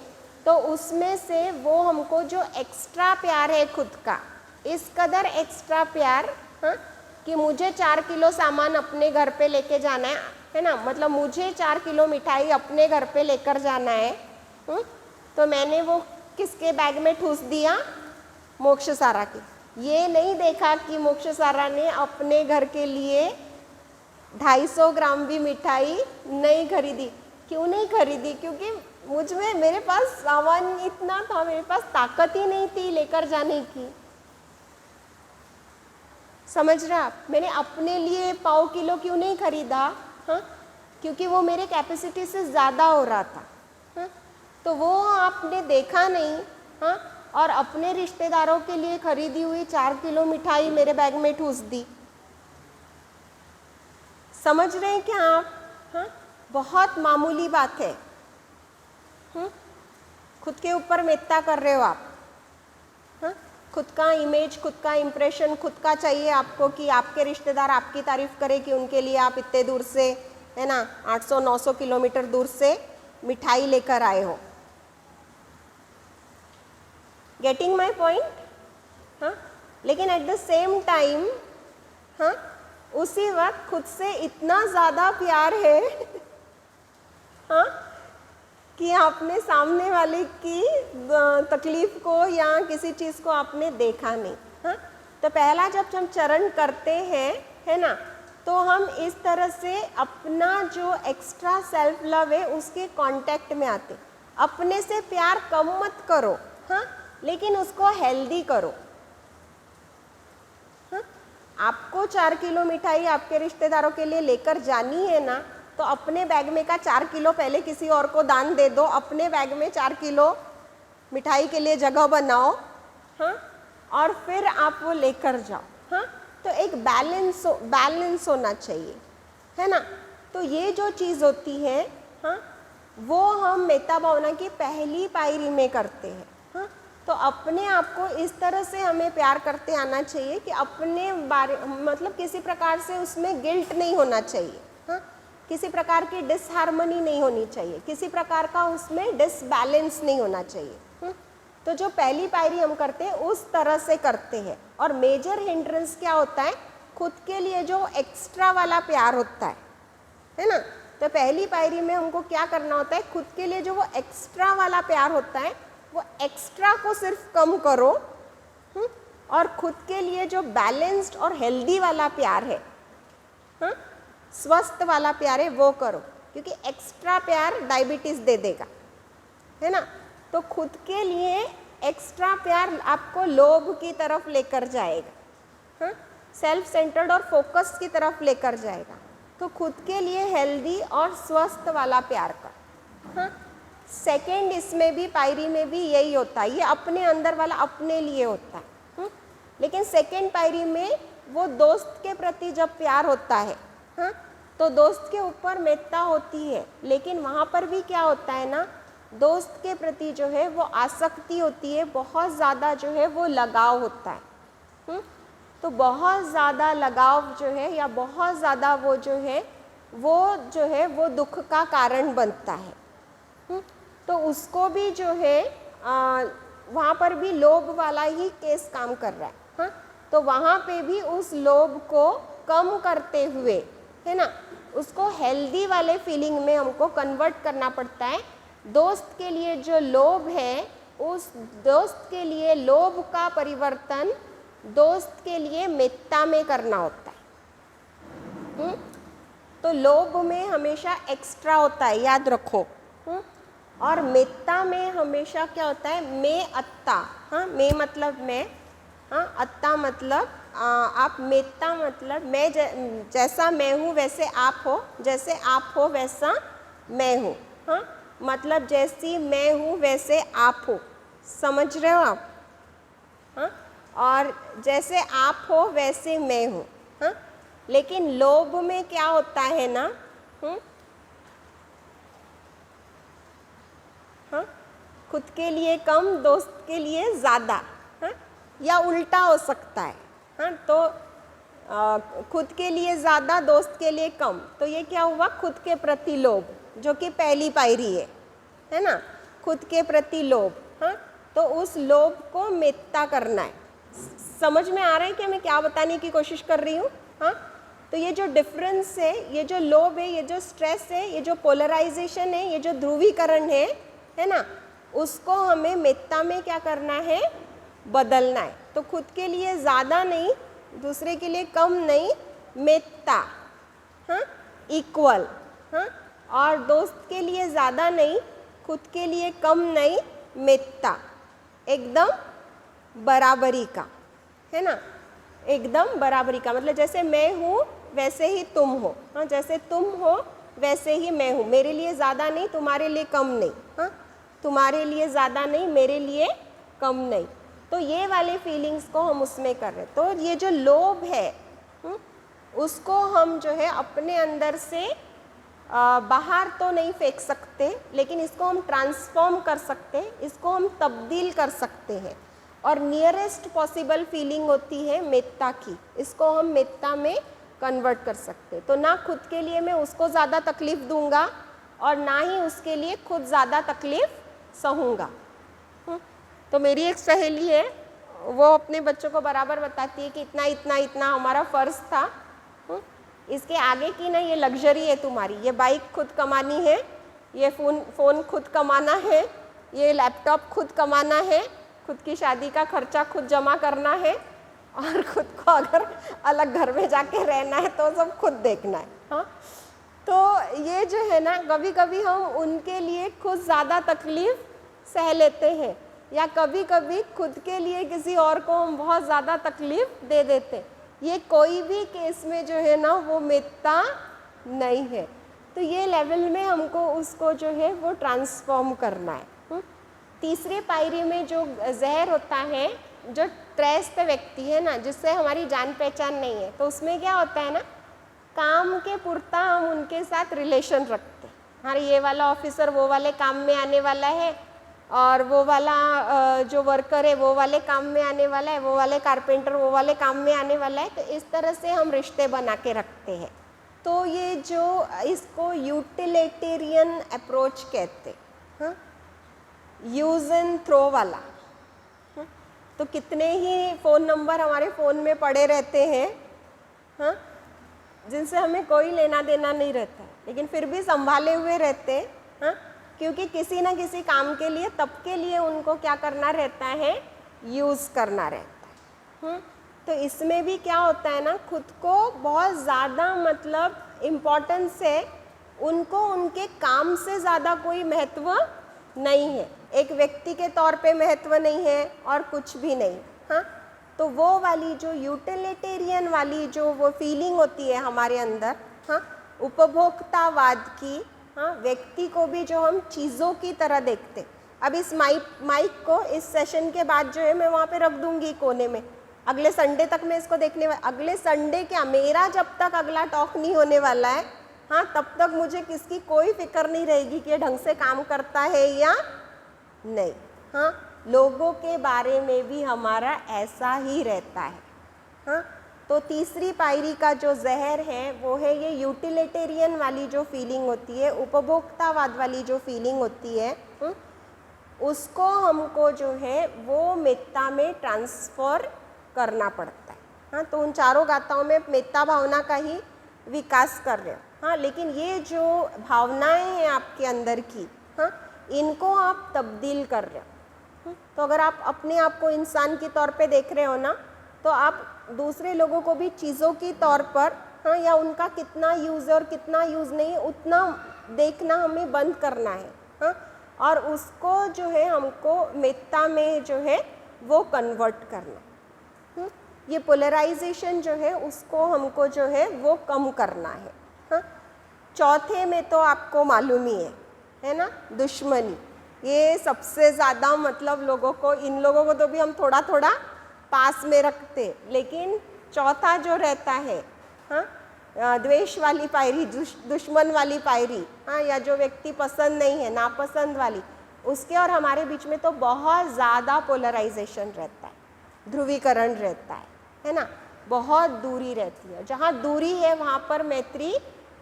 तो उसमें से वो हमको जो एक्स्ट्रा प्यार है खुद का, इस कदर एक्स्ट्रा प्यार कि मुझे 4 किलो सामान अपने घर पे लेके जाना है ना, मतलब मुझे 4 किलो मिठाई अपने घर पे लेकर जाना है। तो मैंने वो किसके बैग में ठूस दिया, मोक्ष सारा के। ये नहीं देखा कि मोक्ष सारा ने अपने घर के लिए 250 ग्राम भी मिठाई नहीं खरीदी। क्यों नहीं खरीदी, क्योंकि मुझ में, मेरे पास सामान इतना था, मेरे पास ताकत ही नहीं थी लेकर जाने की। समझ रहे आप, मैंने अपने लिए 1/4 किलो क्यों नहीं खरीदा, क्योंकि वो मेरे कैपेसिटी से ज़्यादा हो रहा था। तो वो आपने देखा नहीं, और अपने रिश्तेदारों के लिए खरीदी हुई 4 किलो मिठाई मेरे बैग में ठूस दी। समझ रहे हैं क्या आप? बहुत मामूली बात है। खुद के ऊपर मेत्ता कर रहे हो आप। खुद का इमेज, खुद का इम्प्रेशन खुद का चाहिए आपको, कि आपके रिश्तेदार आपकी तारीफ करें कि उनके लिए आप इतने दूर से, है ना, 800-900 किलोमीटर दूर से मिठाई लेकर आए हो। Getting my point? लेकिन एट द सेम टाइम उसी वक्त खुद से इतना ज़्यादा प्यार है कि आपने सामने वाले की तकलीफ को या किसी चीज़ को आपने देखा नहीं। तो पहला जब हम चरण करते हैं, है ना, तो हम इस तरह से अपना जो एक्स्ट्रा सेल्फ लव है उसके कांटेक्ट में आते। अपने से प्यार कम मत करो, लेकिन उसको हेल्दी करो। आपको 4 किलो मिठाई आपके रिश्तेदारों के लिए लेकर जानी है ना, तो अपने बैग में का 4 किलो पहले किसी और को दान दे दो, अपने बैग में 4 किलो मिठाई के लिए जगह बनाओ, हाँ, और फिर आप वो लेकर जाओ, हाँ। तो एक बैलेंस होना चाहिए, है ना। तो ये जो चीज़ होती है, हाँ, वो हम मेत्ता भावना की पहली पायरी में करते हैं, हाँ। तो अपने आप को इस तरह से हमें प्यार करते आना चाहिए कि अपने बारे मतलब किसी प्रकार से उसमें गिल्ट नहीं होना चाहिए, हाँ, किसी प्रकार की डिसहार्मनी नहीं होनी चाहिए, किसी प्रकार का उसमें डिसबैलेंस नहीं होना चाहिए, तो जो पहली पायरी हम करते हैं उस तरह से करते हैं। और मेजर हिंड्रेंस क्या होता है, खुद के लिए जो एक्स्ट्रा वाला प्यार होता है ना। तो पहली पायरी में हमको क्या करना होता है, खुद के लिए जो वो एक्स्ट्रा वाला प्यार होता है वो एक्स्ट्रा को सिर्फ कम करो, और खुद के लिए जो बैलेंस्ड और हेल्दी वाला प्यार है, हाँ, स्वस्थ वाला प्यार है, वो करो, क्योंकि एक्स्ट्रा प्यार डायबिटीज़ दे देगा, है ना। तो खुद के लिए एक्स्ट्रा प्यार आपको लोभ की तरफ लेकर जाएगा, हाँ, सेल्फ सेंटर्ड और फोकस की तरफ लेकर जाएगा। तो खुद के लिए हेल्दी और स्वस्थ वाला प्यार का, हाँ। सेकेंड इसमें भी पायरी में भी यही होता है, ये अपने अंदर वाला अपने लिए होता है, लेकिन सेकेंड पायरी में वो दोस्त के प्रति जब प्यार होता है, हाँ, तो दोस्त के ऊपर मेत्ता होती है, लेकिन वहाँ पर भी क्या होता है ना, दोस्त के प्रति जो है वो आसक्ति होती है, बहुत ज़्यादा जो है वो लगाव होता है, तो बहुत ज़्यादा लगाव जो है या बहुत ज़्यादा वो जो है वो दुख का कारण बनता है। तो उसको भी जो है वहाँ पर भी लोभ वाला ही केस काम कर रहा है, हाँ। तो वहाँ पे भी उस लोभ को कम करते हुए, है ना, उसको हेल्दी वाले फीलिंग में हमको कन्वर्ट करना पड़ता है। दोस्त के लिए जो लोभ है, उस दोस्त के लिए लोभ का परिवर्तन दोस्त के लिए मेत्ता में करना होता है। तो लोभ में हमेशा एक्स्ट्रा होता है, याद रखो, और मेत्ता में हमेशा क्या होता है, मैं अत्ता, हाँ, मैं मतलब मैं, हाँ, अत्ता मतलब आप, मेत्ता मतलब मैं जैसा मैं हूँ वैसे आप हो, जैसे आप हो वैसा मैं हूँ, हाँ, मतलब जैसी मैं हूँ वैसे आप हो, समझ रहे हो आप, हाँ, और जैसे आप हो वैसे मैं हूँ, हाँ। लेकिन लोभ में क्या होता है ना, हाँ, खुद के लिए कम दोस्त के लिए ज़्यादा, हाँ, या उल्टा हो सकता है, हाँ। तो खुद के लिए ज़्यादा दोस्त के लिए कम, तो ये क्या हुआ, खुद के प्रति लोभ, जो कि पहली पायरी है ना, खुद के प्रति लोभ, हाँ। तो उस लोभ को मेत्ता करना है। समझ में आ रहा है कि मैं क्या बताने की कोशिश कर रही हूँ, हाँ। तो ये जो डिफरेंस है, ये जो लोभ है, ये जो स्ट्रेस है, ये जो पोलराइजेशन है, ये जो ध्रुवीकरण है ना, उसको हमें मेत्ता में क्या करना है, बदलना है। तो खुद के लिए ज़्यादा नहीं, दूसरे के लिए कम नहीं, मेत्ता, हाँ, इक्वल, हाँ, और दोस्त के लिए ज़्यादा नहीं, खुद के लिए कम नहीं, मेत्ता, एकदम बराबरी का, है ना, एकदम बराबरी का, मतलब जैसे मैं हूँ वैसे ही तुम हो, हाँ, जैसे तुम हो वैसे ही मैं हूँ, मेरे लिए ज़्यादा नहीं, तुम्हारे लिए कम नहीं, हाँ, तुम्हारे लिए ज़्यादा नहीं, मेरे लिए कम नहीं। तो ये वाले फीलिंग्स को हम उसमें कर रहे हैं। तो ये जो लोभ है, उसको हम जो है अपने अंदर से बाहर तो नहीं फेंक सकते, लेकिन इसको हम ट्रांसफॉर्म कर सकते हैं, इसको हम तब्दील कर सकते हैं, और नियरेस्ट पॉसिबल फीलिंग होती है मेत्ता की, इसको हम मेत्ता में कन्वर्ट कर सकते हैं। तो ना खुद के लिए मैं उसको ज़्यादा तकलीफ़ दूंगा और ना ही उसके लिए खुद ज़्यादा तकलीफ़ सहूँगा। तो मेरी एक सहेली है, वो अपने बच्चों को बराबर बताती है कि इतना इतना इतना हमारा फ़र्ज़ था, इसके आगे की ना ये लग्जरी है तुम्हारी, ये बाइक खुद कमानी है, ये फ़ोन खुद कमाना है, ये लैपटॉप खुद कमाना है, खुद की शादी का खर्चा खुद जमा करना है, और खुद को अगर अलग घर में जाके रहना है तो सब खुद देखना है, हाँ। तो ये जो है ना, कभी कभी हम उनके लिए खुद ज़्यादा तकलीफ़ सह लेते हैं, या कभी कभी खुद के लिए किसी और को हम बहुत ज़्यादा तकलीफ़ दे देते हैं। ये कोई भी केस में जो है ना वो मिथ्या नहीं है। तो ये लेवल में हमको उसको जो है वो ट्रांसफॉर्म करना है। तीसरी पायरी में जो जहर होता है, जो त्रयस्थ व्यक्ति है ना, जिससे हमारी जान पहचान नहीं है, तो उसमें क्या होता है ना, काम के पुरता हम उनके साथ रिलेशन रखते हैं। हाँ, ये वाला ऑफिसर वो वाले काम में आने वाला है, और वो वाला जो वर्कर है वो वाले काम में आने वाला है, वो वाले कारपेंटर वो वाले काम में आने वाला है। तो इस तरह से हम रिश्ते बना के रखते हैं। तो ये जो इसको यूटिलिटेरियन अप्रोच कहते हैं, यूज एंड थ्रो वाला। तो कितने ही फ़ोन नंबर हमारे फ़ोन में पड़े रहते हैं, हाँ, जिनसे हमें कोई लेना देना नहीं रहता है, लेकिन फिर भी संभाले हुए रहते हैं, हाँ, क्योंकि किसी ना किसी काम के लिए, तब के लिए उनको क्या करना रहता है, यूज़ करना रहता है। तो इसमें भी क्या होता है ना, खुद को बहुत ज़्यादा मतलब इम्पोर्टेंस है, उनको उनके काम से ज़्यादा कोई महत्व नहीं है, एक व्यक्ति के तौर पे महत्व नहीं है और कुछ भी नहीं। हाँ, तो वो वाली जो यूटिलिटेरियन वाली जो वो फीलिंग होती है हमारे अंदर, हाँ, उपभोक्तावाद की, हाँ, व्यक्ति को भी जो हम चीज़ों की तरह देखते। अब इस माइक को इस सेशन के बाद जो है मैं वहाँ पे रख दूँगी कोने में, अगले संडे तक मैं इसको देखने अगले संडे क्या, मेरा जब तक अगला टॉक नहीं होने वाला है, हाँ, तब तक मुझे किसकी कोई फिक्र नहीं रहेगी कि ये ढंग से काम करता है या नहीं। हाँ, लोगों के बारे में भी हमारा ऐसा ही रहता है। हाँ, तो तीसरी पायरी का जो जहर है वो है ये यूटिलिटेरियन वाली जो फीलिंग होती है, उपभोक्तावाद वाली जो फीलिंग होती है, उसको हमको जो है वो मिथ्या में ट्रांसफ़र करना पड़ता है। हाँ, तो उन चारों गाथाओं में मिथ्या भावना का ही विकास कर रहे हो। हाँ, लेकिन ये जो भावनाएं हैं आपके अंदर की, हाँ, इनको आप तब्दील कर रहे हो। तो अगर आप अपने आप को इंसान के तौर पे देख रहे हो ना, तो आप दूसरे लोगों को भी चीज़ों के तौर पर, हाँ, या उनका कितना यूज़ और कितना यूज़ नहीं है उतना देखना हमें बंद करना है। हाँ, और उसको जो है हमको मिथ्या में जो है वो कन्वर्ट करना। ये पोलराइजेशन जो है उसको हमको जो है वो कम करना है। हाँ, चौथे में तो आपको मालूम ही है ना, दुश्मनी। ये सबसे ज़्यादा मतलब लोगों को, इन लोगों को तो भी हम थोड़ा थोड़ा पास में रखते, लेकिन चौथा जो रहता है, हाँ, द्वेष वाली पायरी, दुश्मन वाली पायरी, हाँ, या जो व्यक्ति पसंद नहीं है, नापसंद वाली, उसके और हमारे बीच में तो बहुत ज़्यादा पोलराइजेशन रहता है, ध्रुवीकरण रहता है ना, बहुत दूरी रहती है। जहाँ दूरी है वहाँ पर मैत्री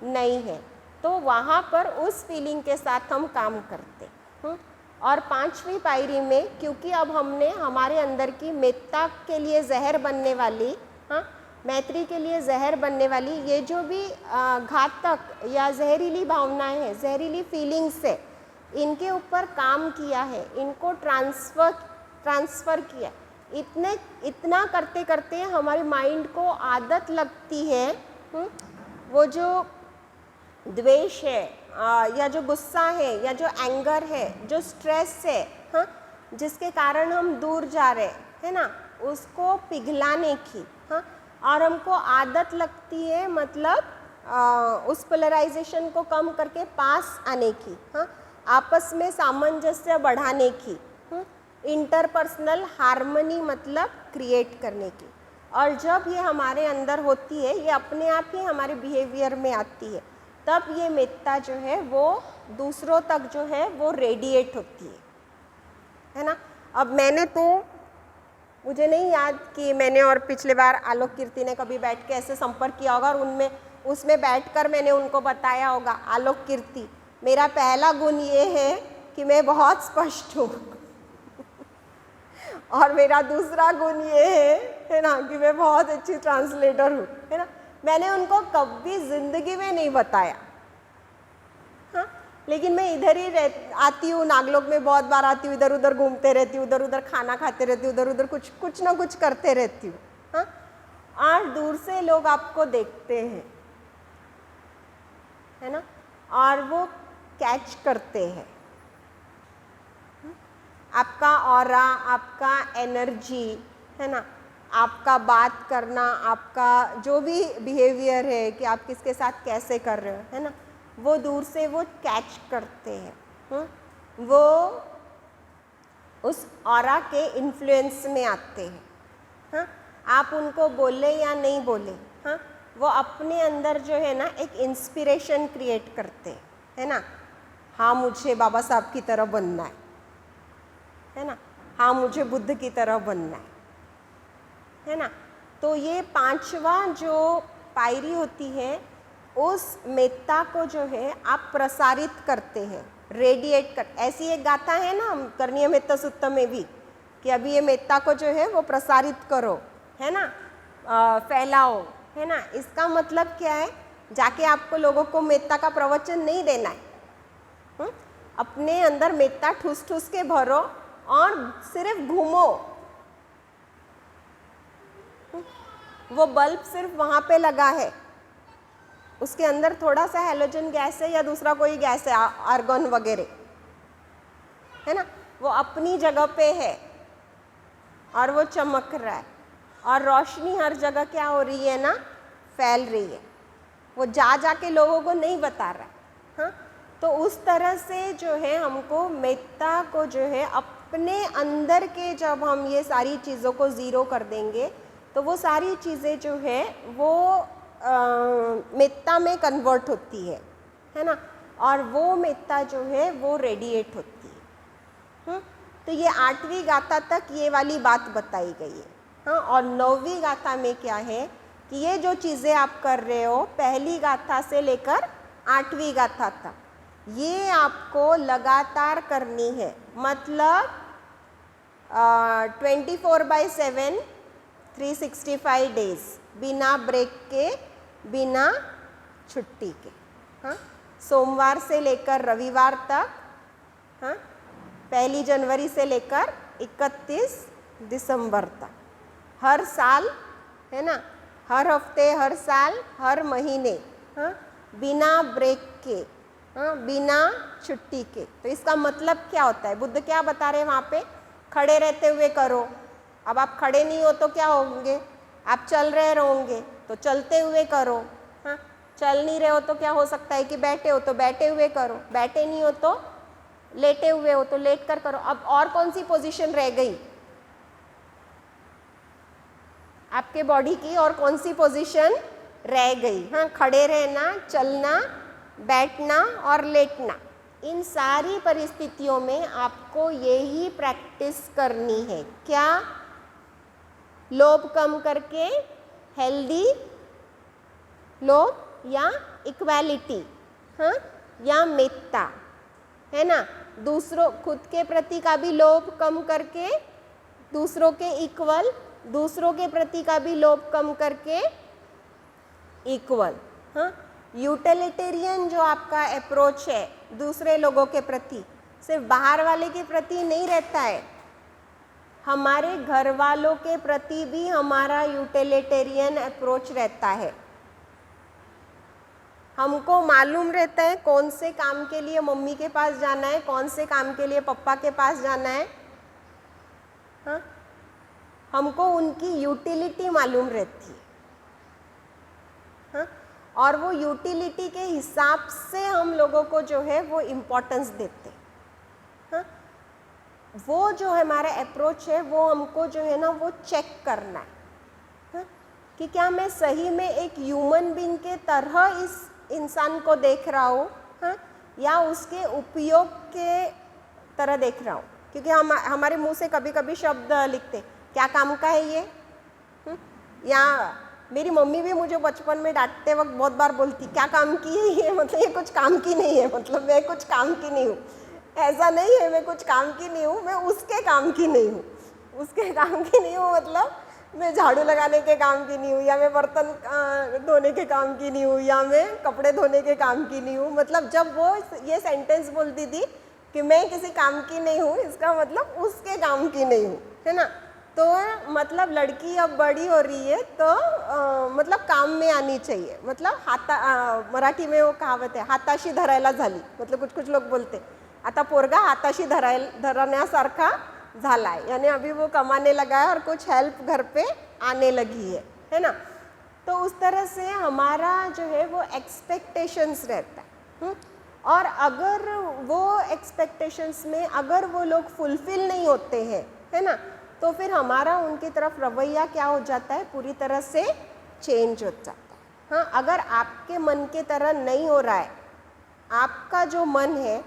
नहीं है, तो वहाँ पर उस फीलिंग के साथ हम काम करते। और पांचवी पायरी में, क्योंकि अब हमने हमारे अंदर की मिथ्या के लिए जहर बनने वाली, हाँ, मैत्री के लिए जहर बनने वाली ये जो भी घातक या जहरीली भावनाएं हैं, जहरीली फीलिंग्स है, इनके ऊपर काम किया है, इनको ट्रांसफ़र किया। इतना करते करते हमारे माइंड को आदत लगती है, वो जो द्वेष है या जो गुस्सा है या जो एंगर है, जो स्ट्रेस है, हाँ, जिसके कारण हम दूर जा रहे हैं ना, उसको पिघलाने की, हाँ, और हमको आदत लगती है मतलब उस पोलराइजेशन को कम करके पास आने की, हाँ, आपस में सामंजस्य बढ़ाने की, इंटरपर्सनल हार्मनी मतलब क्रिएट करने की। और जब ये हमारे अंदर होती है, ये अपने आप ही हमारे बिहेवियर में आती है, तब ये मिथ्या जो है वो दूसरों तक जो है वो रेडिएट होती है ना। अब मैंने तो, मुझे नहीं याद कि मैंने और पिछले बार आलोक कीर्ति ने कभी बैठ के ऐसे संपर्क किया होगा और उसमें बैठकर मैंने उनको बताया होगा, आलोक कीर्ति, मेरा पहला गुण ये है कि मैं बहुत स्पष्ट हूँ और मेरा दूसरा गुण ये है ना, कि मैं बहुत अच्छी ट्रांसलेटर हूँ, है ना। मैंने उनको कभी ज़िंदगी में नहीं बताया, हाँ, लेकिन मैं इधर ही आती हूँ, नागलोक में बहुत बार आती हूँ, इधर उधर घूमते रहती हूँ, उधर उधर खाना खाते रहती हूँ, उधर उधर कुछ ना कुछ करते रहती हूँ, हाँ, और दूर से लोग आपको देखते हैं, है ना, और वो कैच करते हैं आपका ऑरा, आपका एनर्जी, है ना, आपका बात करना, आपका जो भी बिहेवियर है कि आप किसके साथ कैसे कर रहे हो, है ना, वो दूर से वो कैच करते हैं। वो उस ऑरा के इन्फ्लुएंस में आते हैं। हाँ, आप उनको बोले या नहीं बोले, हाँ, वो अपने अंदर जो है ना एक इंस्पिरेशन क्रिएट करते हैं, है ना। हाँ, मुझे बाबा साहब की तरह बनना है ना। हाँ, मुझे बुद्ध की तरह बनना है ना। तो ये पांचवा जो पायरी होती है, उस मेत्ता को जो है आप प्रसारित करते हैं, रेडिएट कर। ऐसी एक गाथा है ना करणीय मेत्ता सुत्ता में भी, कि अभी ये मेत्ता को जो है वो प्रसारित करो, है ना, फैलाओ, है ना। इसका मतलब क्या है, जाके आपको लोगों को मेत्ता का प्रवचन नहीं देना है। अपने अंदर मेत्ता ठूस ठूस के भरो और सिर्फ घूमो। वो बल्ब सिर्फ वहाँ पे लगा है, उसके अंदर थोड़ा सा हैलोजन गैस है या दूसरा कोई गैस है, आर्गन वगैरह, है ना। वो अपनी जगह पे है और वो चमक रहा है, और रोशनी हर जगह क्या हो रही है ना, फैल रही है। वो जा के लोगों को नहीं बता रहा है। हाँ, तो उस तरह से जो है हमको मेत्ता को जो है अपने अंदर के, जब हम ये सारी चीज़ों को ज़ीरो कर देंगे तो वो सारी चीज़ें जो है वो मेत्ता में कन्वर्ट होती है ना, और वो मेत्ता जो है वो रेडिएट होती है। तो ये 8वीं गाथा तक ये वाली बात बताई गई है। हाँ, और 9वीं गाथा में क्या है कि ये जो चीज़ें आप कर रहे हो पहली गाथा से लेकर 8वीं गाथा तक, ये आपको लगातार करनी है। मतलब 24/7 365 डेज, बिना ब्रेक के, बिना छुट्टी के। हाँ, सोमवार से लेकर रविवार तक, हाँ, 1 जनवरी से लेकर 31 दिसंबर तक, हर साल, है ना, हर हफ्ते, हर साल, हर महीने, हाँ, बिना ब्रेक के, हाँ, बिना छुट्टी के। तो इसका मतलब क्या होता है, बुद्ध क्या बता रहे हैं वहाँ पे, खड़े रहते हुए करो। अब आप खड़े नहीं हो तो क्या होंगे, आप चल रहे रहोगे, तो चलते हुए करो। हाँ, चल नहीं रहे हो तो क्या हो सकता है कि बैठे हो तो बैठे हुए करो, बैठे नहीं हो तो लेटे हुए हो तो लेट कर करो। अब और कौन सी पोजीशन रह गई आपके बॉडी की, और कौन सी पोजीशन रह गई। हाँ, खड़े रहना, चलना, बैठना और लेटना, इन सारी परिस्थितियों में आपको यही प्रैक्टिस करनी है। क्या, लोभ कम करके हेल्दी लोभ या इक्वालिटी, हाँ, या मेत्ता, है ना। दूसरों, खुद के प्रति का भी लोभ कम करके दूसरों के इक्वल, दूसरों के प्रति का भी लोभ कम करके इक्वल। हाँ, यूटिलिटेरियन जो आपका अप्रोच है दूसरे लोगों के प्रति, सिर्फ बाहर वाले के प्रति नहीं रहता है, हमारे घर वालों के प्रति भी हमारा यूटिलिटेरियन अप्रोच रहता है। हमको मालूम रहता है कौन से काम के लिए मम्मी के पास जाना है, कौन से काम के लिए पापा के पास जाना है। हाँ, हमको उनकी यूटिलिटी मालूम रहती है। हाँ, और वो यूटिलिटी के हिसाब से हम लोगों को जो है वो इम्पोर्टेंस देते हैं। हाँ, वो जो हमारा अप्रोच है वो हमको जो है ना वो चेक करना है। हाँ, कि क्या मैं सही में एक ह्यूमन बीइंग के तरह इस इंसान को देख रहा हूँ, हाँ, या उसके उपयोग के तरह देख रहा हूँ। क्योंकि हमारे मुंह से कभी कभी शब्द लिखते, क्या काम का है ये, या मेरी मम्मी भी मुझे बचपन में डांटते वक्त बहुत बार बोलती, क्या काम की है ये, मतलब ये कुछ काम की नहीं है, मतलब मैं कुछ काम की नहीं हूँ। ऐसा नहीं है मैं कुछ काम की नहीं हूँ, मैं उसके काम की नहीं हूँ। उसके काम की नहीं हूँ मतलब मैं झाड़ू लगाने के काम की नहीं हूँ, या मैं बर्तन धोने के काम की नहीं हूँ, या मैं कपड़े धोने के काम की नहीं हूँ। मतलब जब वो ये सेंटेंस बोलती थी कि मैं किसी काम की नहीं हूँ, इसका मतलब उसके काम की नहीं हूँ, है ना। तो मतलब लड़की अब बड़ी हो रही है तो मतलब काम में आनी चाहिए। मतलब मराठी में वो कहावत है, हाताशी धरायला झाली। मतलब कुछ लोग बोलते आता पोरगा हाताशी धरण्यासारखा झाला है, यानी अभी वो कमाने लगा है और कुछ हेल्प घर पे आने लगी है ना। तो उस तरह से हमारा जो है वो एक्सपेक्टेशंस रहता है। और अगर वो एक्सपेक्टेशंस में अगर वो लोग फुलफिल नहीं होते हैं, है ना, तो फिर हमारा उनकी तरफ रवैया क्या हो जाता है, पूरी तरह से चेंज हो जाता है। हाँ, अगर आपके मन के तरह नहीं हो रहा है, आपका जो मन है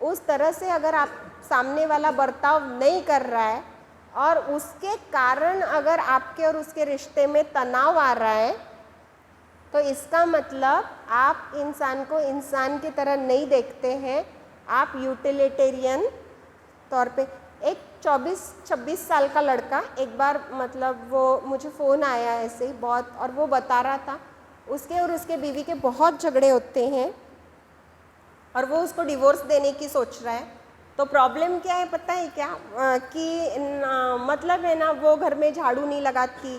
उस तरह से अगर आप सामने वाला बर्ताव नहीं कर रहा है और उसके कारण अगर आपके और उसके रिश्ते में तनाव आ रहा है, तो इसका मतलब आप इंसान को इंसान की तरह नहीं देखते हैं, आप यूटिलिटेरियन तौर पे। एक 24-26 साल का लड़का एक बार मतलब वो मुझे फ़ोन आया ऐसे ही बहुत, और वो बता रहा था उसके और उसके बीवी के बहुत झगड़े होते हैं और वो उसको डिवोर्स देने की सोच रहा है। तो प्रॉब्लम क्या है पता है क्या, मतलब है ना, वो घर में झाड़ू नहीं लगाती,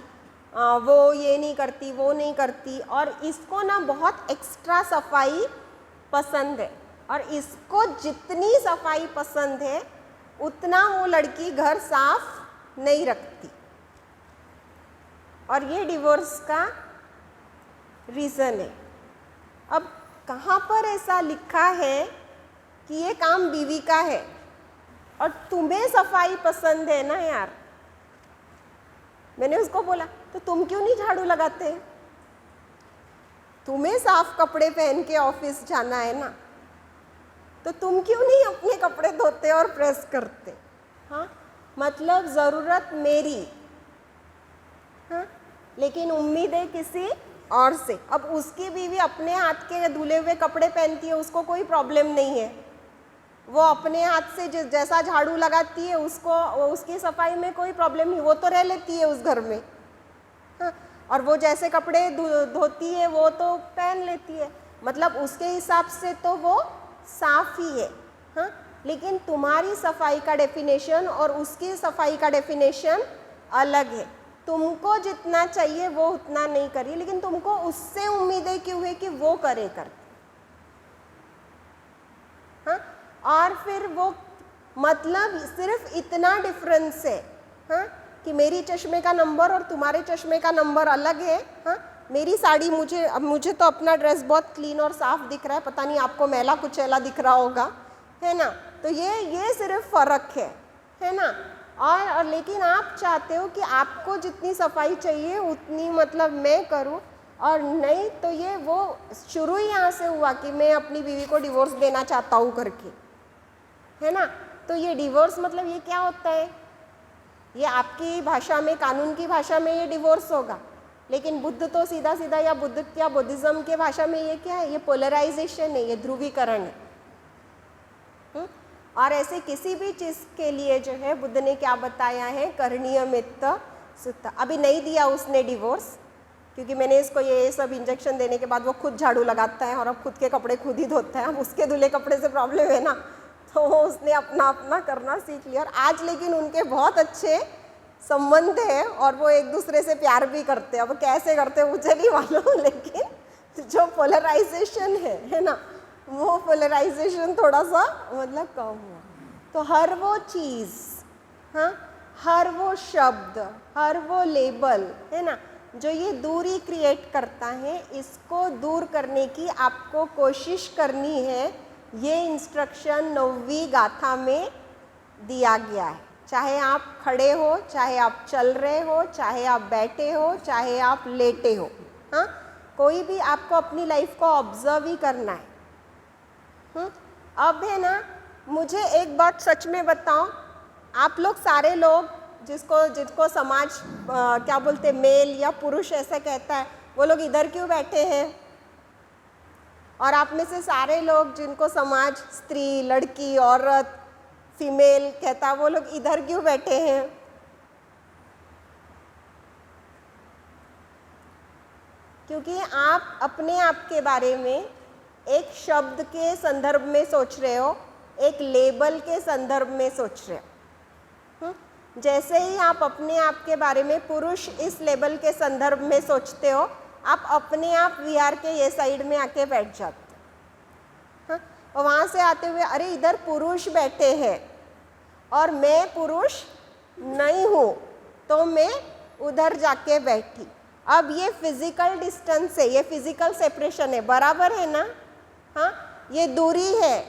वो ये नहीं करती, वो नहीं करती, और इसको ना बहुत एक्स्ट्रा सफाई पसंद है, और इसको जितनी सफाई पसंद है उतना वो लड़की घर साफ नहीं रखती, और ये डिवोर्स का रीज़न है। अब कहाँ पर ऐसा लिखा है कि ये काम बीवी का है और तुम्हें सफाई पसंद है ना यार। मैंने उसको बोला तो तुम क्यों नहीं झाड़ू लगाते, तुम्हें साफ कपड़े पहन के ऑफिस जाना है ना, तो तुम क्यों नहीं अपने कपड़े धोते और प्रेस करते। हाँ, मतलब ज़रूरत मेरी, हाँ, लेकिन उम्मीदें किसी और से। अब उसकी बीवी अपने हाथ के धुले हुए कपड़े पहनती है, उसको कोई प्रॉब्लम नहीं है, वो अपने हाथ से जैसा झाड़ू लगाती है उसको उसकी सफाई में कोई प्रॉब्लम नहीं, वो तो रह लेती है उस घर में। हाँ, और वो जैसे कपड़े धोती है वो तो पहन लेती है, मतलब उसके हिसाब से तो वो साफ ही है। हाँ, लेकिन तुम्हारी सफाई का डेफिनेशन और उसकी सफाई का डेफिनेशन अलग है। तुमको जितना चाहिए वो उतना नहीं करिए, लेकिन तुमको उससे उम्मीदें क्यों है कि वो करे करके। हाँ, और फिर वो मतलब सिर्फ इतना डिफरेंस है, हाँ, कि मेरी चश्मे का नंबर और तुम्हारे चश्मे का नंबर अलग है। हाँ, मेरी साड़ी मुझे तो अपना ड्रेस बहुत क्लीन और साफ दिख रहा है, पता नहीं आपको मैला कुचैला दिख रहा होगा, है ना। तो ये सिर्फ फ़र्क है ना। और लेकिन आप चाहते हो कि आपको जितनी सफाई चाहिए उतनी मतलब मैं करूं, और नहीं तो ये वो शुरू ही यहाँ से हुआ कि मैं अपनी बीवी को डिवोर्स देना चाहता हूँ करके, है ना। तो ये डिवोर्स मतलब ये क्या होता है, ये आपकी भाषा में, कानून की भाषा में ये डिवोर्स होगा, लेकिन बुद्ध तो सीधा सीधा या बुद्ध या बुद्धिज़्म के भाषा में ये क्या है, ये पोलराइजेशन है, ये ध्रुवीकरण है। और ऐसे किसी भी चीज़ के लिए जो है बुद्ध ने क्या बताया है, करणीय मित्त सुत्ता। अभी नहीं दिया उसने डिवोर्स, क्योंकि मैंने इसको ये सब इंजेक्शन देने के बाद वो खुद झाड़ू लगाता है और अब खुद के कपड़े खुद ही धोता है। अब उसके धुले कपड़े से प्रॉब्लम है ना, तो उसने अपना अपना करना सीख लिया। और आज लेकिन उनके बहुत अच्छे संबंध है और वो एक दूसरे से प्यार भी करते हैं। अब कैसे करते हैं मुझे नहीं मालूम, लेकिन जो पोलराइजेशन है ना, वो पोलराइजेशन थोड़ा सा मतलब कम हुआ। तो हर वो चीज़, हाँ, हर वो शब्द, हर वो लेबल, है ना, जो ये दूरी क्रिएट करता है, इसको दूर करने की आपको कोशिश करनी है। ये इंस्ट्रक्शन 9वीं गाथा में दिया गया है। चाहे आप खड़े हो, चाहे आप चल रहे हो, चाहे आप बैठे हो, चाहे आप लेटे हो, हाँ, कोई भी आपको अपनी लाइफ को ऑब्जर्व ही करना है। अब है ना, मुझे एक बात सच में बताओ, आप लोग सारे लोग जिसको समाज क्या बोलते, मेल या पुरुष ऐसा कहता है, वो लोग इधर क्यों बैठे हैं? और आप में से सारे लोग जिनको समाज स्त्री, लड़की, औरत, फीमेल कहता है, वो लोग इधर क्यों बैठे हैं? क्योंकि आप अपने आप के बारे में एक शब्द के संदर्भ में सोच रहे हो, एक लेबल के संदर्भ में सोच रहे हो। जैसे ही आप अपने आप के बारे में पुरुष इस लेबल के संदर्भ में सोचते हो, आप अपने आप विहार के ये साइड में आके बैठ जाते हो। और वहाँ से आते हुए अरे इधर पुरुष बैठे हैं और मैं पुरुष नहीं हूँ, तो मैं उधर जाके बैठी। अब ये फिजिकल डिस्टेंस है, ये फिजिकल सेपरेशन है, बराबर है ना? हाँ, ये दूरी है,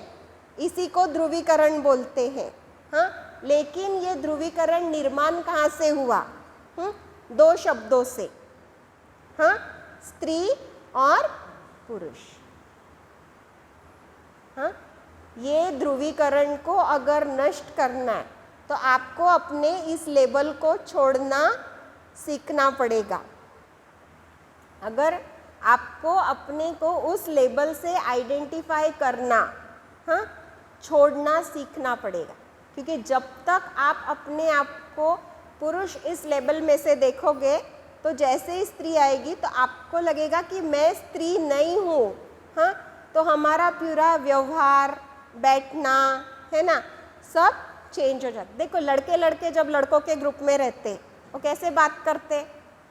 इसी को ध्रुवीकरण बोलते हैं। हाँ, लेकिन ये ध्रुवीकरण निर्माण कहाँ से हुआ? दो शब्दों से, हाँ, स्त्री और पुरुष। हाँ, ये ध्रुवीकरण को अगर नष्ट करना है तो आपको अपने इस लेबल को छोड़ना सीखना पड़ेगा। अगर आपको अपने को उस लेबल से आइडेंटिफाई करना, हाँ, छोड़ना सीखना पड़ेगा, क्योंकि जब तक आप अपने आप को पुरुष इस लेबल में से देखोगे तो जैसे ही स्त्री आएगी तो आपको लगेगा कि मैं स्त्री नहीं हूँ। हाँ, तो हमारा पूरा व्यवहार, बैठना, है ना, सब चेंज हो जाता। देखो लड़के लड़के जब लड़कों के ग्रुप में रहते वो कैसे बात करते,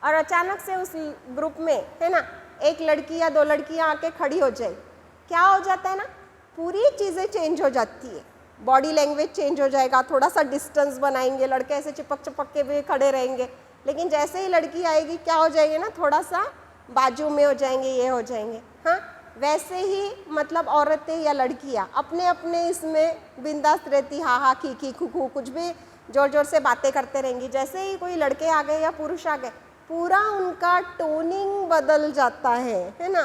और अचानक से उस ग्रुप में, है ना, एक लड़की या दो लड़कियां आके खड़ी हो जाए, क्या हो जाता है ना, पूरी चीज़ें चेंज हो जाती है। बॉडी लैंग्वेज चेंज हो जाएगा, थोड़ा सा डिस्टेंस बनाएंगे, लड़के ऐसे चिपक चिपक के भी खड़े रहेंगे, लेकिन जैसे ही लड़की आएगी क्या हो जाएंगे ना, थोड़ा सा बाजू में हो जाएंगे, ये हो जाएंगे। हाँ, वैसे ही मतलब औरतें या लड़कियां अपने अपने इसमें बिंदास रहती, हाँ हाँ खी खी खू खू, कुछ भी जोर जोर से बातें करते रहेंगी। जैसे ही कोई लड़के आ गए या पुरुष आ गए, पूरा उनका टोनिंग बदल जाता है ना,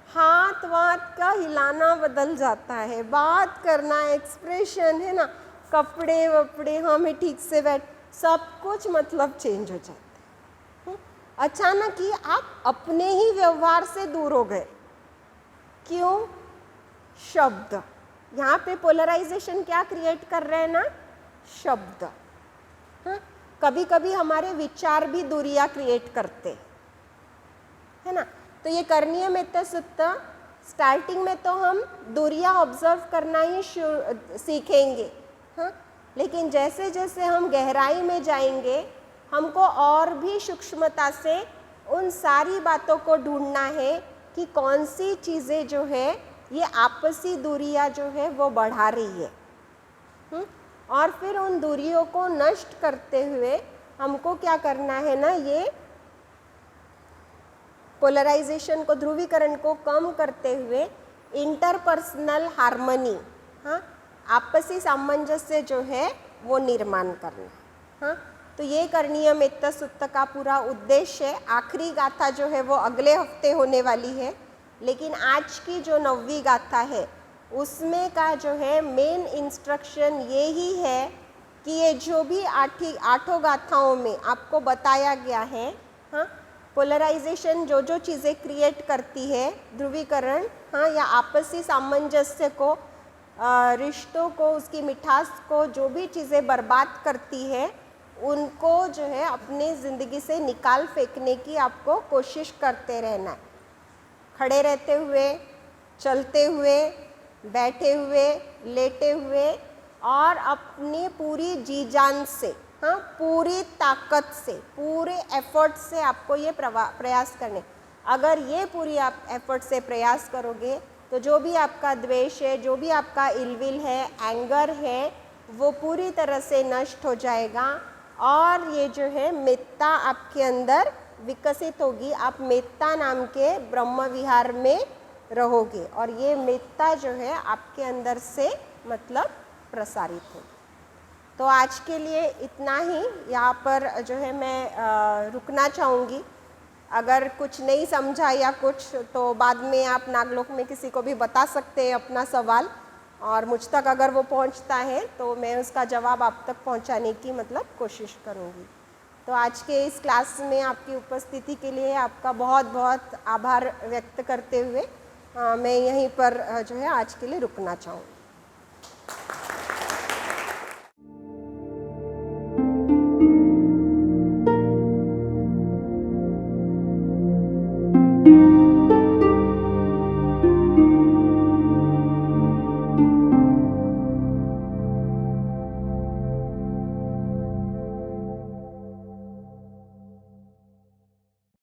हाथ वाथ का हिलाना बदल जाता है, बात करना, एक्सप्रेशन, है ना, कपड़े वपड़े, हाँ मैं ठीक से बैठ, सब कुछ मतलब चेंज हो जाता है। अचानक ही आप अपने ही व्यवहार से दूर हो गए। क्यों? शब्द। यहाँ पे पोलराइजेशन क्या क्रिएट कर रहे हैं ना, शब्द। हाँ, कभी कभी हमारे विचार भी दूरियां क्रिएट करते, है ना। तो ये करणीय मेत्ता सुत्ता स्टार्टिंग में तो हम दूरियां ऑब्जर्व करना ही सीखेंगे। हाँ, लेकिन जैसे जैसे हम गहराई में जाएंगे हमको और भी सूक्ष्मता से उन सारी बातों को ढूंढना है कि कौन सी चीज़ें जो है ये आपसी दूरियां जो है वो बढ़ा रही है। और फिर उन दूरियों को नष्ट करते हुए हमको क्या करना है ना, ये पोलराइजेशन को, ध्रुवीकरण को कम करते हुए इंटरपर्सनल हार्मनी, हाँ, आपसी सामंजस्य जो है वो निर्माण करना। हाँ, तो ये करणीय मेत्ता सुत्त का पूरा उद्देश्य है। आखिरी गाथा जो है वो अगले हफ्ते होने वाली है, लेकिन आज की जो 9वीं गाथा है उसमें का जो है मेन इंस्ट्रक्शन ये ही है कि ये जो भी आठों गाथाओं में आपको बताया गया है, हाँ, पोलराइजेशन जो जो चीज़ें क्रिएट करती है, ध्रुवीकरण, हाँ, या आपसी सामंजस्य को, रिश्तों को, उसकी मिठास को, जो भी चीज़ें बर्बाद करती है उनको जो है अपनी ज़िंदगी से निकाल फेंकने की आपको कोशिश करते रहना है। खड़े रहते हुए, चलते हुए, बैठे हुए, लेटे हुए, और अपनी पूरी जी जान से, हाँ, पूरी ताकत से, पूरे एफर्ट से आपको ये प्रयास करने। अगर ये पूरी आप एफर्ट से प्रयास करोगे तो जो भी आपका द्वेष है, जो भी आपका इलविल है, एंगर है, वो पूरी तरह से नष्ट हो जाएगा और ये जो है मेत्ता आपके अंदर विकसित होगी। आप मेत्ता नाम के ब्रह्म विहार में रहोगे और ये मेत्ता जो है आपके अंदर से मतलब प्रसारित हो। तो आज के लिए इतना ही, यहाँ पर जो है मैं रुकना चाहूँगी। अगर कुछ नहीं समझा या कुछ, तो बाद में आप नागलोक में किसी को भी बता सकते हैं अपना सवाल, और मुझ तक अगर वो पहुंचता है तो मैं उसका जवाब आप तक पहुंचाने की मतलब कोशिश करूंगी। तो आज के इस क्लास में आपकी उपस्थिति के लिए आपका बहुत बहुत आभार व्यक्त करते हुए मैं यहीं पर जो है आज के लिए रुकना चाहूँगी।